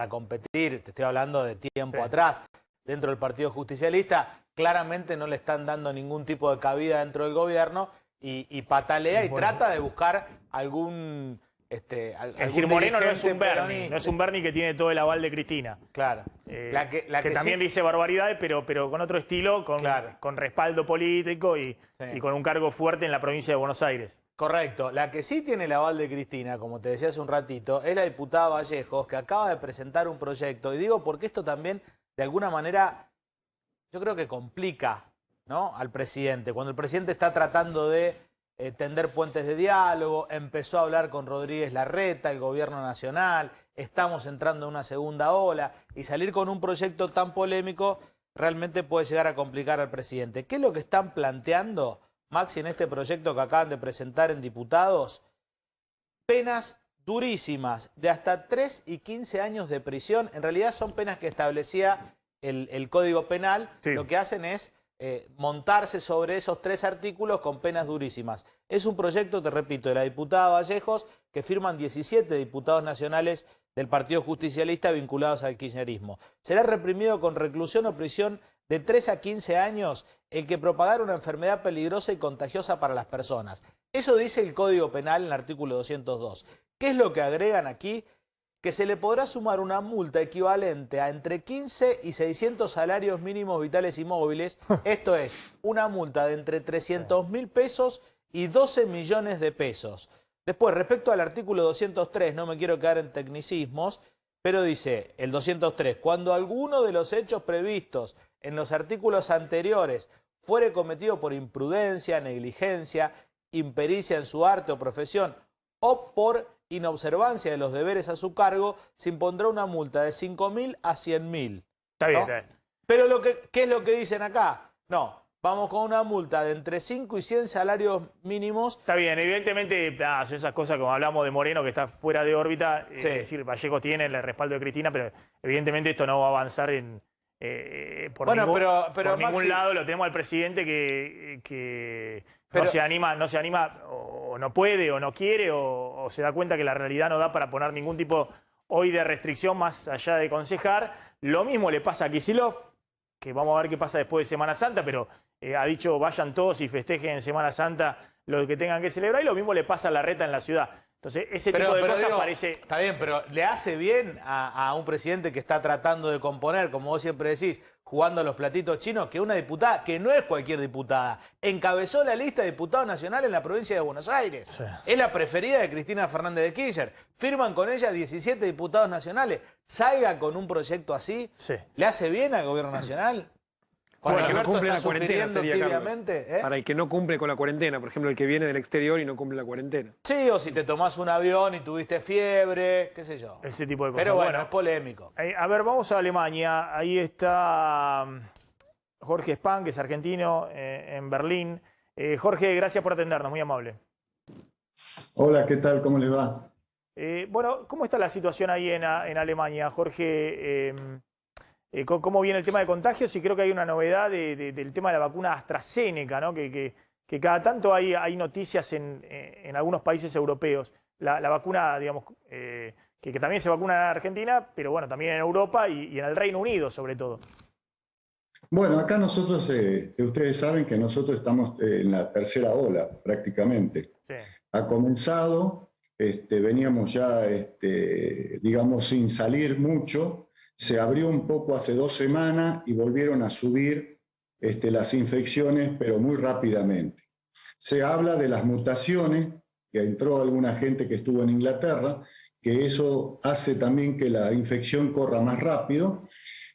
competir, te estoy hablando de tiempo atrás, dentro del Partido Justicialista. Claramente no le están dando ningún tipo de cabida dentro del gobierno y patalea y trata de buscar algún... es decir, Moreno no es un Bernie, no es un Bernie que tiene todo el aval de Cristina. Claro. Que también dice barbaridades, pero con otro estilo, con respaldo político y con un cargo fuerte en la provincia de Buenos Aires. Correcto. La que sí tiene el aval de Cristina, como te decía hace un ratito, es la diputada Vallejos, que acaba de presentar un proyecto. Y digo porque esto también, de alguna manera, yo creo que complica, ¿no?, al presidente. Cuando el presidente está tratando de tender puentes de diálogo, empezó a hablar con Rodríguez Larreta, el gobierno nacional, estamos entrando en una segunda ola, y salir con un proyecto tan polémico realmente puede llegar a complicar al presidente. ¿Qué es lo que están planteando, Maxi, en este proyecto que acaban de presentar en diputados? Penas durísimas, de hasta 3 y 15 años de prisión. En realidad son penas que establecía el Código Penal. Sí. Lo que hacen es montarse sobre esos 3 artículos con penas durísimas. Es un proyecto, te repito, de la diputada Vallejos, que firman 17 diputados nacionales del Partido Justicialista vinculados al kirchnerismo. Será reprimido con reclusión o prisión de 3 a 15 años el que propagara una enfermedad peligrosa y contagiosa para las personas. Eso dice el Código Penal en el artículo 202. ¿Qué es lo que agregan aquí? Que se le podrá sumar una multa equivalente a entre 15 y 600 salarios mínimos vitales y móviles. Esto es, una multa de entre 300.000 pesos y 12 millones de pesos. Después, respecto al artículo 203, no me quiero quedar en tecnicismos, pero dice el 203, cuando alguno de los hechos previstos en los artículos anteriores fuere cometido por imprudencia, negligencia, impericia en su arte o profesión o por inobservancia de los deberes a su cargo, se impondrá una multa de 5.000 a 100.000. Está bien, ¿no? está bien. Pero ¿qué es lo que dicen acá? No, vamos con una multa de entre 5 y 100 salarios mínimos. Está bien, evidentemente, esas cosas como hablamos de Moreno, que está fuera de órbita, Sí. Es decir, Vallejo tiene el respaldo de Cristina, pero evidentemente esto no va a avanzar por pero ningún Maxi, lado. Lo tenemos al presidente que no se anima o no puede o no quiere o se da cuenta que la realidad no da para poner ningún tipo hoy de restricción más allá de aconsejar. Lo mismo le pasa a Kicillof, que vamos a ver qué pasa después de Semana Santa, pero ha dicho vayan todos y festejen en Semana Santa lo que tengan que celebrar, y lo mismo le pasa a Larreta en la ciudad. Entonces, ese tipo de cosas parece... Está bien, pero ¿le hace bien a un presidente que está tratando de componer, como vos siempre decís, jugando a los platitos chinos, que una diputada, que no es cualquier diputada, encabezó la lista de diputados nacionales en la provincia de Buenos Aires? Sí. Es la preferida de Cristina Fernández de Kirchner. Firman con ella 17 diputados nacionales. Salga con un proyecto así. Sí. ¿Le hace bien al gobierno nacional? Para Cuando el que no Alberto cumple está la cuarentena sugiriendo sería, tibiamente, Carlos. Para el que no cumple con la cuarentena, por ejemplo, el que viene del exterior y no cumple la cuarentena. Sí, o si te tomás un avión y tuviste fiebre, qué sé yo. Ese tipo de cosas. Pero bueno, es polémico. A ver, vamos a Alemania. Ahí está Jorge Spahn, que es argentino, en Berlín. Jorge, gracias por atendernos, muy amable. Hola, ¿qué tal? ¿Cómo les va? Bueno, ¿cómo está la situación ahí en Alemania, Jorge? ¿Cómo viene el tema de contagios? Y creo que hay una novedad del tema de la vacuna AstraZeneca, ¿no? Que cada tanto hay noticias en algunos países europeos. La vacuna, digamos, que también se vacuna en Argentina, pero bueno, también en Europa y en el Reino Unido, sobre todo. Bueno, acá nosotros, ustedes saben que nosotros estamos en la tercera ola, prácticamente. Sí. Ha comenzado, veníamos ya, digamos, sin salir mucho. Se abrió un poco hace 2 semanas y volvieron a subir las infecciones, pero muy rápidamente. Se habla de las mutaciones, que entró alguna gente que estuvo en Inglaterra, que eso hace también que la infección corra más rápido.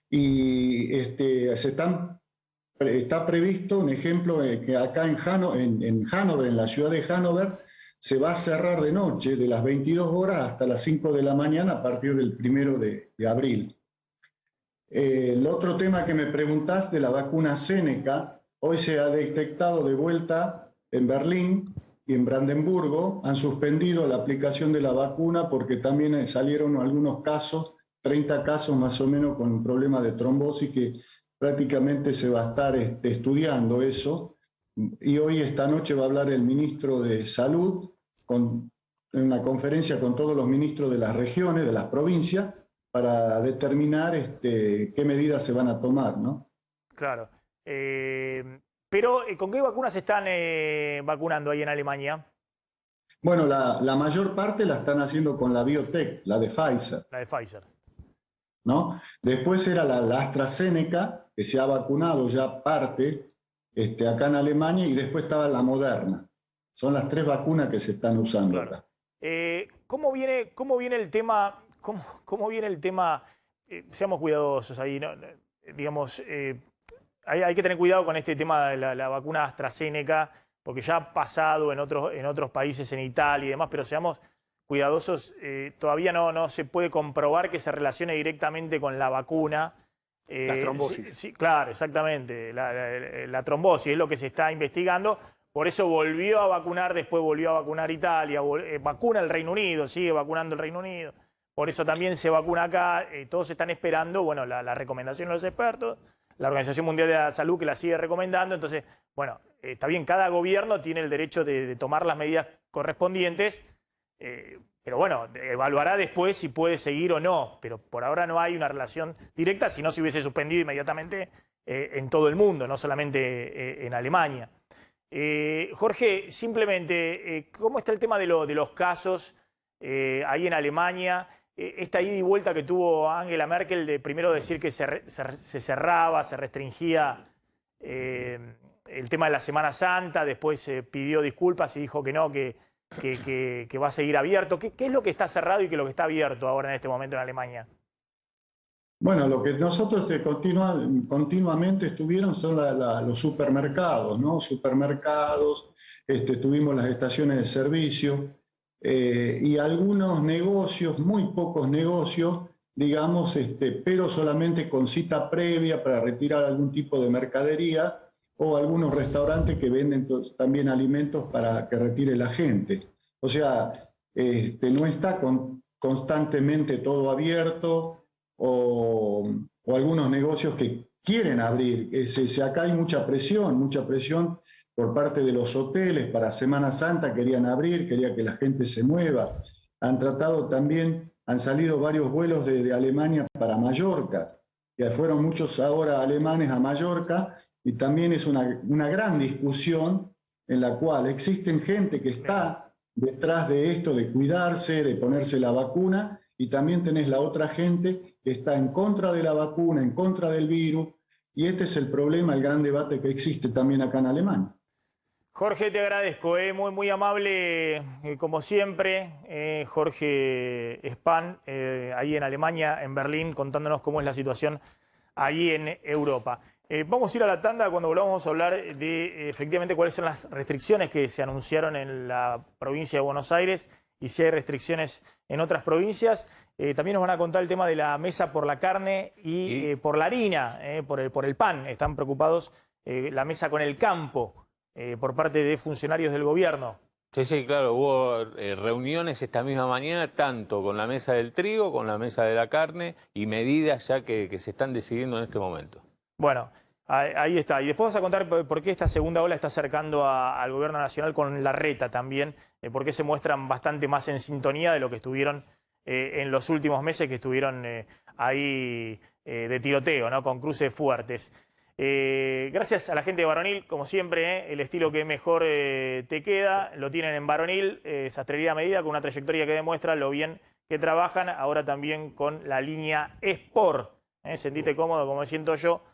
Y está previsto un ejemplo que acá en Hannover, en la ciudad de Hannover, se va a cerrar de noche, de las 22 horas hasta las 5 de la mañana a partir del 1 de abril. El otro tema que me preguntás de la vacuna AstraZeneca, hoy se ha detectado de vuelta en Berlín y en Brandenburgo, han suspendido la aplicación de la vacuna porque también salieron algunos casos, 30 casos más o menos con un problema de trombosis, que prácticamente se va a estar estudiando eso. Y hoy, esta noche, va a hablar el ministro de Salud en una conferencia con todos los ministros de las regiones, de las provincias, para determinar qué medidas se van a tomar, ¿no? Claro. Pero, ¿con qué vacunas se están vacunando ahí en Alemania? Bueno, la mayor parte la están haciendo con la BioNTech, la de Pfizer. La de Pfizer. ¿No? Después era la AstraZeneca, que se ha vacunado ya parte acá en Alemania, y después estaba la Moderna. Son las 3 vacunas que se están usando acá. ¿Cómo viene el tema? ¿Cómo viene el tema? Seamos cuidadosos ahí, ¿no? Digamos, hay que tener cuidado con este tema de la vacuna AstraZeneca, porque ya ha pasado en otros países, en Italia y demás, pero seamos cuidadosos. Todavía no se puede comprobar que se relacione directamente con la vacuna. Las trombosis. Sí, claro, exactamente. La trombosis es lo que se está investigando. Por eso volvió a vacunar, después volvió a vacunar Italia, vacuna el Reino Unido, sigue vacunando el Reino Unido. Por eso también se vacuna acá. Todos están esperando, bueno, la recomendación de los expertos, la Organización Mundial de la Salud que la sigue recomendando. Entonces, bueno, está bien, cada gobierno tiene el derecho de tomar las medidas correspondientes, pero bueno, evaluará después si puede seguir o no. Pero por ahora no hay una relación directa, si no se hubiese suspendido inmediatamente en todo el mundo, no solamente en Alemania. Jorge, simplemente, ¿cómo está el tema de los casos ahí en Alemania? Esta ida y vuelta que tuvo Angela Merkel de primero decir que se cerraba, se restringía el tema de la Semana Santa, después pidió disculpas y dijo que no, que va a seguir abierto. ¿Qué es lo que está cerrado y qué es lo que está abierto ahora en este momento en Alemania? Bueno, lo que nosotros continuamente estuvieron son los supermercados, ¿no? Supermercados, tuvimos las estaciones de servicio y algunos negocios, muy pocos negocios, digamos, pero solamente con cita previa para retirar algún tipo de mercadería, o algunos restaurantes que venden también alimentos para que retire la gente. O sea, no está constantemente todo abierto, o algunos negocios que quieren abrir. Acá hay mucha presión por parte de los hoteles para Semana Santa, querían abrir, quería que la gente se mueva. Han salido varios vuelos de Alemania para Mallorca, que fueron muchos ahora alemanes a Mallorca, y también es una gran discusión en la cual existen gente que está detrás de esto, de cuidarse, de ponerse la vacuna, y también tenés la otra gente que está en contra de la vacuna, en contra del virus, y este es el problema, el gran debate que existe también acá en Alemania. Jorge, te agradezco, muy, muy amable como siempre, Jorge Spahn, ahí en Alemania, en Berlín, contándonos cómo es la situación ahí en Europa. Vamos a ir a la tanda. Cuando volvamos a hablar de efectivamente cuáles son las restricciones que se anunciaron en la provincia de Buenos Aires y si hay restricciones en otras provincias. También nos van a contar el tema de la mesa por la carne y por la harina, por el pan. Están preocupados la mesa con el campo por parte de funcionarios del gobierno. Sí, claro, hubo reuniones esta misma mañana, tanto con la mesa del trigo, con la mesa de la carne, y medidas ya que se están decidiendo en este momento. Bueno, ahí está. Y después vas a contar por qué esta segunda ola está acercando al gobierno nacional con Larreta también, por qué se muestran bastante más en sintonía de lo que estuvieron en los últimos meses, que estuvieron ahí de tiroteo, ¿no? Con cruces fuertes. Gracias a la gente de Varonil, como siempre, el estilo que mejor te queda, lo tienen en Varonil, sastrería a medida, con una trayectoria que demuestra lo bien que trabajan, ahora también con la línea Sport. Sentite cómodo, como me siento yo,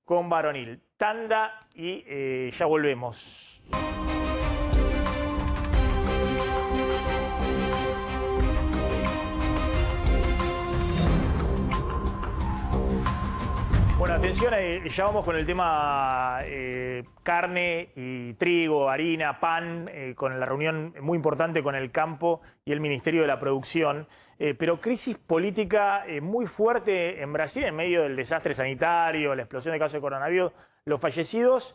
con Varonil. Tanda y ya volvemos. Bueno, atención, ya vamos con el tema carne y trigo, harina, pan, con la reunión muy importante con el campo y el Ministerio de la Producción. Pero crisis política muy fuerte en Brasil en medio del desastre sanitario, la explosión de casos de coronavirus, los fallecidos.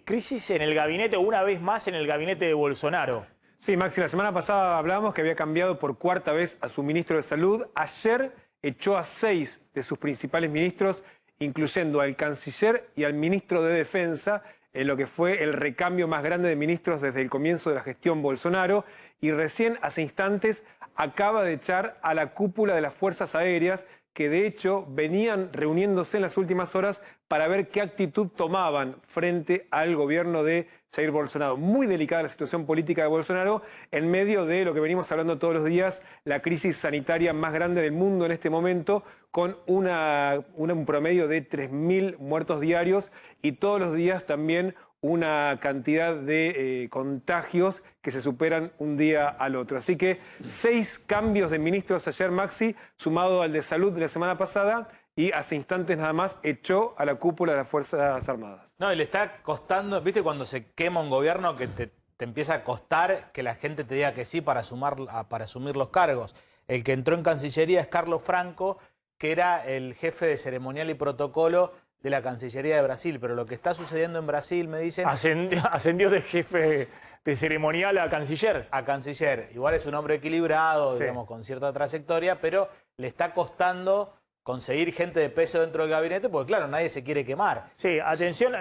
Crisis en el gabinete, una vez más en el gabinete de Bolsonaro. Sí, Maxi, la semana pasada hablábamos que había cambiado por cuarta vez a su ministro de Salud. Ayer echó a 6 de sus principales ministros, incluyendo al canciller y al ministro de Defensa, en lo que fue el recambio más grande de ministros desde el comienzo de la gestión Bolsonaro. Y recién, hace instantes, acaba de echar a la cúpula de las Fuerzas Aéreas, que de hecho venían reuniéndose en las últimas horas para ver qué actitud tomaban frente al gobierno de Jair Bolsonaro. Muy delicada la situación política de Bolsonaro en medio de lo que venimos hablando todos los días, la crisis sanitaria más grande del mundo en este momento, con un promedio de 3.000 muertos diarios y todos los días también una cantidad de contagios que se superan un día al otro. Así que 6 cambios de ministros ayer, Maxi, sumado al de salud de la semana pasada, y hace instantes nada más echó a la cúpula de las Fuerzas Armadas. No, y le está costando, ¿viste cuando se quema un gobierno que te empieza a costar que la gente te diga que sí para asumir los cargos? El que entró en Cancillería es Carlos Franco, que era el jefe de ceremonial y protocolo de la Cancillería de Brasil, pero lo que está sucediendo en Brasil, me dicen... Ascendió de jefe de ceremonial a canciller. A canciller. Igual es un hombre equilibrado, Sí. digamos, con cierta trayectoria, pero le está costando conseguir gente de peso dentro del gabinete, porque claro, nadie se quiere quemar. Sí, atención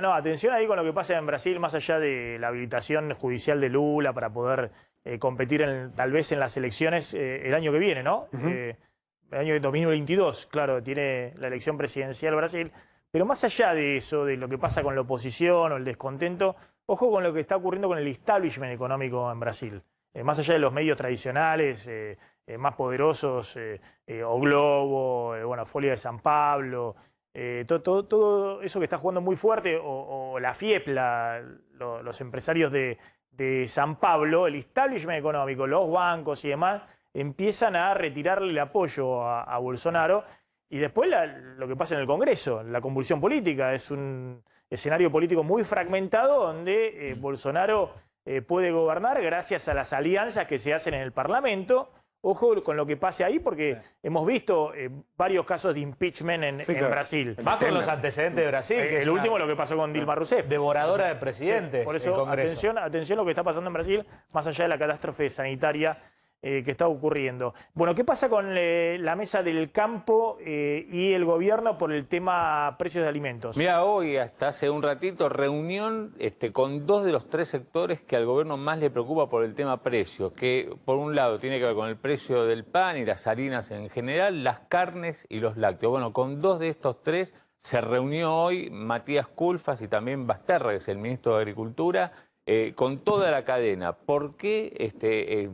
ahí con lo que pasa en Brasil, más allá de la habilitación judicial de Lula para poder competir tal vez en las elecciones el año que viene, ¿no? El año 2022, claro, tiene la elección presidencial Brasil. Pero más allá de eso, de lo que pasa con la oposición o el descontento, ojo con lo que está ocurriendo con el establishment económico en Brasil. Más allá de los medios tradicionales, más poderosos, O Globo, bueno, Folia de San Pablo, todo eso que está jugando muy fuerte, o la FIEP, los empresarios de San Pablo, el establishment económico, los bancos y demás, empiezan a retirarle el apoyo a Bolsonaro. Y después lo que pasa en el Congreso, la convulsión política, es un escenario político muy fragmentado donde Bolsonaro puede gobernar gracias a las alianzas que se hacen en el Parlamento. Ojo con lo que pase ahí, porque hemos visto varios casos de impeachment en Brasil. Más con los antecedentes de Brasil. Que el último, lo que pasó con Dilma Rousseff. Devoradora de presidentes. Sí, por eso, atención a lo que está pasando en Brasil, más allá de la catástrofe sanitaria que está ocurriendo. Bueno, ¿qué pasa con la mesa del campo y el gobierno por el tema precios de alimentos? Mira, hoy hasta hace un ratito reunión con 2 de los 3 sectores que al gobierno más le preocupa por el tema precios, que por un lado tiene que ver con el precio del pan y las harinas en general, las carnes y los lácteos. Bueno, con 2 de estos 3 se reunió hoy Matías Culfas y también Basterra, que es el ministro de Agricultura, con toda la cadena. ¿Por qué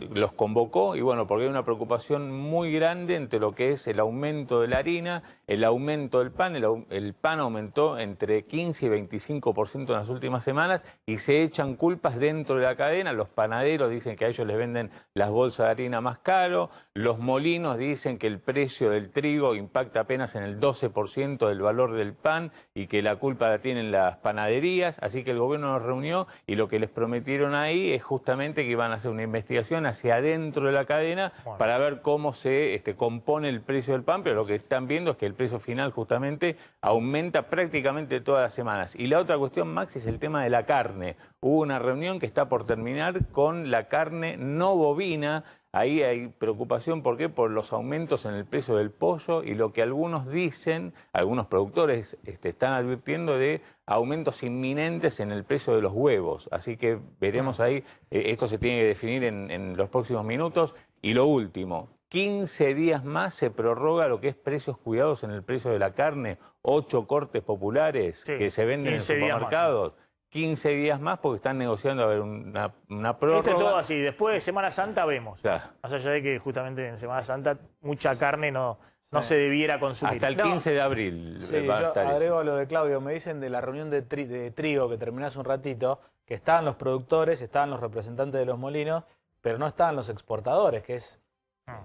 los convocó? Y bueno, porque hay una preocupación muy grande entre lo que es el aumento de la harina, el aumento del pan. El pan aumentó entre 15 y 25% en las últimas semanas y se echan culpas dentro de la cadena. Los panaderos dicen que a ellos les venden las bolsas de harina más caro. Los molinos dicen que el precio del trigo impacta apenas en el 12% del valor del pan y que la culpa la tienen las panaderías. Así que el gobierno nos reunió y lo que les prometieron ahí es justamente que iban a hacer una investigación hacia adentro de la cadena para ver cómo se compone el precio del pan, pero lo que están viendo es que el precio final justamente aumenta prácticamente todas las semanas. Y la otra cuestión, Maxi, es el tema de la carne. Hubo una reunión que está por terminar con la carne no bovina. Ahí hay preocupación, ¿por qué? Por los aumentos en el precio del pollo y lo que algunos dicen, algunos productores están advirtiendo de aumentos inminentes en el precio de los huevos. Así que veremos ahí, esto se tiene que definir en los próximos minutos. Y lo último, 15 días más se prorroga lo que es precios cuidados en el precio de la carne, 8 cortes populares que se venden en supermercados. 15 días más porque están negociando a ver una prórroga. Todo así, después de Semana Santa vemos. Claro. Más allá de que justamente en Semana Santa mucha carne no se debiera consumir. Hasta el 15 de abril va a estar. Agrego a lo de Claudio, me dicen de la reunión de trigo que terminó hace un ratito, que estaban los productores, estaban los representantes de los molinos, pero no estaban los exportadores, que es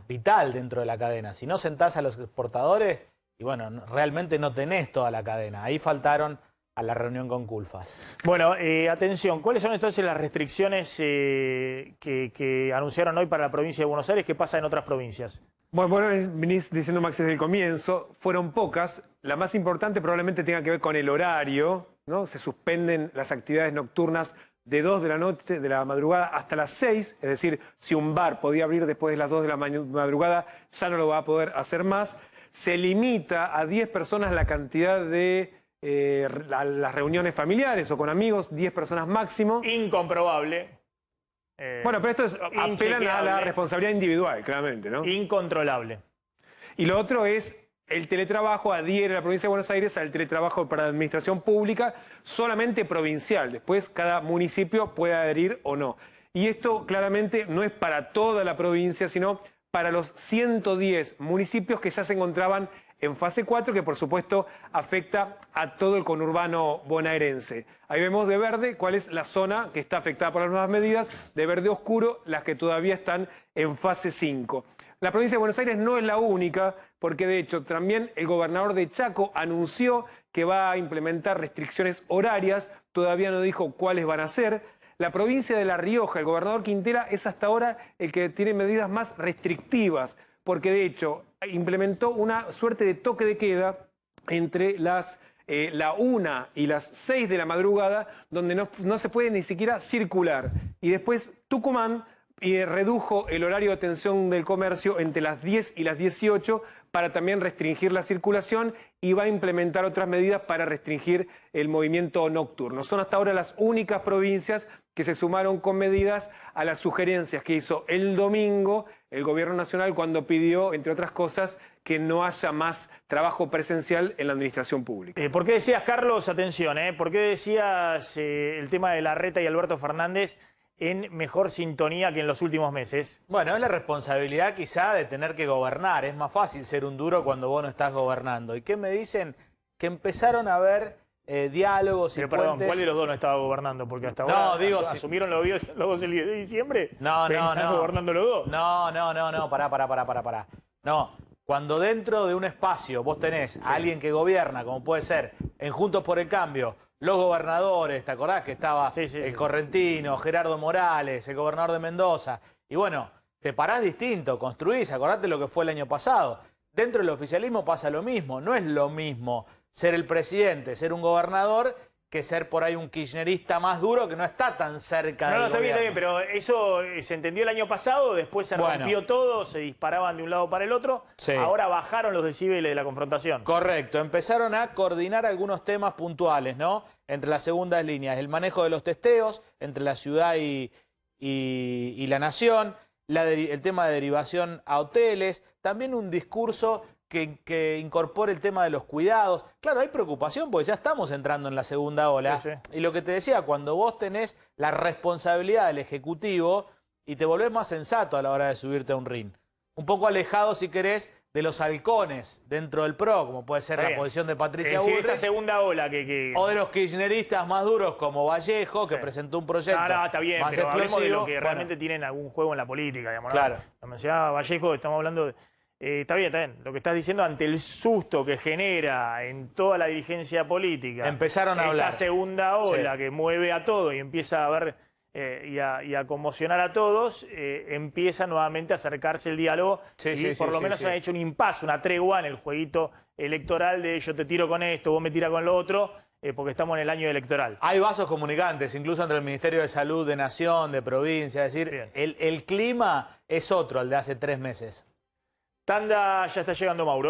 vital dentro de la cadena. Si no sentás a los exportadores, y bueno, realmente no tenés toda la cadena. Ahí faltaron a la reunión con Culfas. Bueno, atención, ¿cuáles son entonces las restricciones que anunciaron hoy para la provincia de Buenos Aires? ¿Qué pasa en otras provincias? Bueno, venís diciendo, Max, desde el comienzo, fueron pocas. La más importante probablemente tenga que ver con el horario, ¿no? Se suspenden las actividades nocturnas de 2 de la noche, de la madrugada, hasta las 6. Es decir, si un bar podía abrir después de las 2 de la madrugada, ya no lo va a poder hacer más. Se limita a 10 personas la cantidad de las reuniones familiares o con amigos, 10 personas máximo. Incomprobable. Bueno, pero esto apelan a la responsabilidad individual, claramente, ¿no? Incontrolable. Y lo otro es el teletrabajo, adhiere a la provincia de Buenos Aires al teletrabajo para la administración pública solamente provincial. Después cada municipio puede adherir o no. Y esto claramente no es para toda la provincia, sino para los 110 municipios que ya se encontraban en fase 4, que por supuesto afecta a todo el conurbano bonaerense. Ahí vemos de verde cuál es la zona que está afectada por las nuevas medidas, de verde oscuro las que todavía están en fase 5. La provincia de Buenos Aires no es la única, porque de hecho también el gobernador de Chaco anunció que va a implementar restricciones horarias, todavía no dijo cuáles van a ser. La provincia de La Rioja, el gobernador Quintela, es hasta ahora el que tiene medidas más restrictivas, porque de hecho implementó una suerte de toque de queda entre la 1 y las 6 de la madrugada, donde no se puede ni siquiera circular. Y después Tucumán redujo el horario de atención del comercio entre las 10 y las 18 para también restringir la circulación y va a implementar otras medidas para restringir el movimiento nocturno. Son hasta ahora las únicas provincias que se sumaron con medidas a las sugerencias que hizo el domingo el Gobierno Nacional cuando pidió, entre otras cosas, que no haya más trabajo presencial en la administración pública. ¿Por qué decías, Carlos, atención, por qué decías el tema de Larreta y Alberto Fernández en mejor sintonía que en los últimos meses? Bueno, es la responsabilidad quizá de tener que gobernar. Es más fácil ser un duro cuando vos no estás gobernando. ¿Y qué me dicen? Que empezaron a haber diálogos y Pero perdón, puentes. ¿cuál de los dos no estaba gobernando? Porque hasta ahora No, digo, asumieron los dos el 10 de diciembre. No. gobernando los dos. No, pará. No, cuando dentro de un espacio vos tenés a alguien que gobierna, como puede ser en Juntos por el Cambio, los gobernadores, ¿te acordás que estaba el Correntino, Gerardo Morales, el gobernador de Mendoza? Y bueno, te parás distinto, construís, acordate lo que fue el año pasado. Dentro del oficialismo pasa lo mismo, no es lo mismo ser el presidente, ser un gobernador, que ser por ahí un kirchnerista más duro que no está tan cerca del Está gobierno. bien, pero eso se entendió el año pasado, después se rompió todo, se disparaban de un lado para el otro, ahora bajaron los decibeles de la confrontación. Correcto, empezaron a coordinar algunos temas puntuales, ¿no? Entre las segundas líneas, el manejo de los testeos entre la ciudad y la nación, el tema de derivación a hoteles, también un discurso que incorpore el tema de los cuidados. Claro, hay preocupación porque ya estamos entrando en la segunda ola. Y lo que te decía, cuando vos tenés la responsabilidad del Ejecutivo y te volvés más sensato a la hora de subirte a un ring. Un poco alejado, si querés, de los halcones dentro del PRO, como puede ser la posición de Patricia Bullrich. Esta segunda ola O de los kirchneristas más duros como Vallejo, que presentó un proyecto está bien, más pero hablemos de explosivo. lo que realmente tienen algún juego en la política, digamos, ¿no? Claro. La mencionaba Vallejo, estamos hablando de... Está bien. Lo que estás diciendo ante el susto que genera en toda la dirigencia política. Empezaron a hablar. Esta segunda ola que mueve a todo y empieza a ver y a conmocionar a todos, empieza nuevamente a acercarse el diálogo y por lo menos han hecho un impasse, una tregua en el jueguito electoral de yo te tiro con esto, vos me tiras con lo otro, porque estamos en el año electoral. Hay vasos comunicantes, incluso entre el Ministerio de Salud de Nación, de provincia, es decir, el clima es otro al de hace 3 meses. Tanda, ya está llegando Mauro.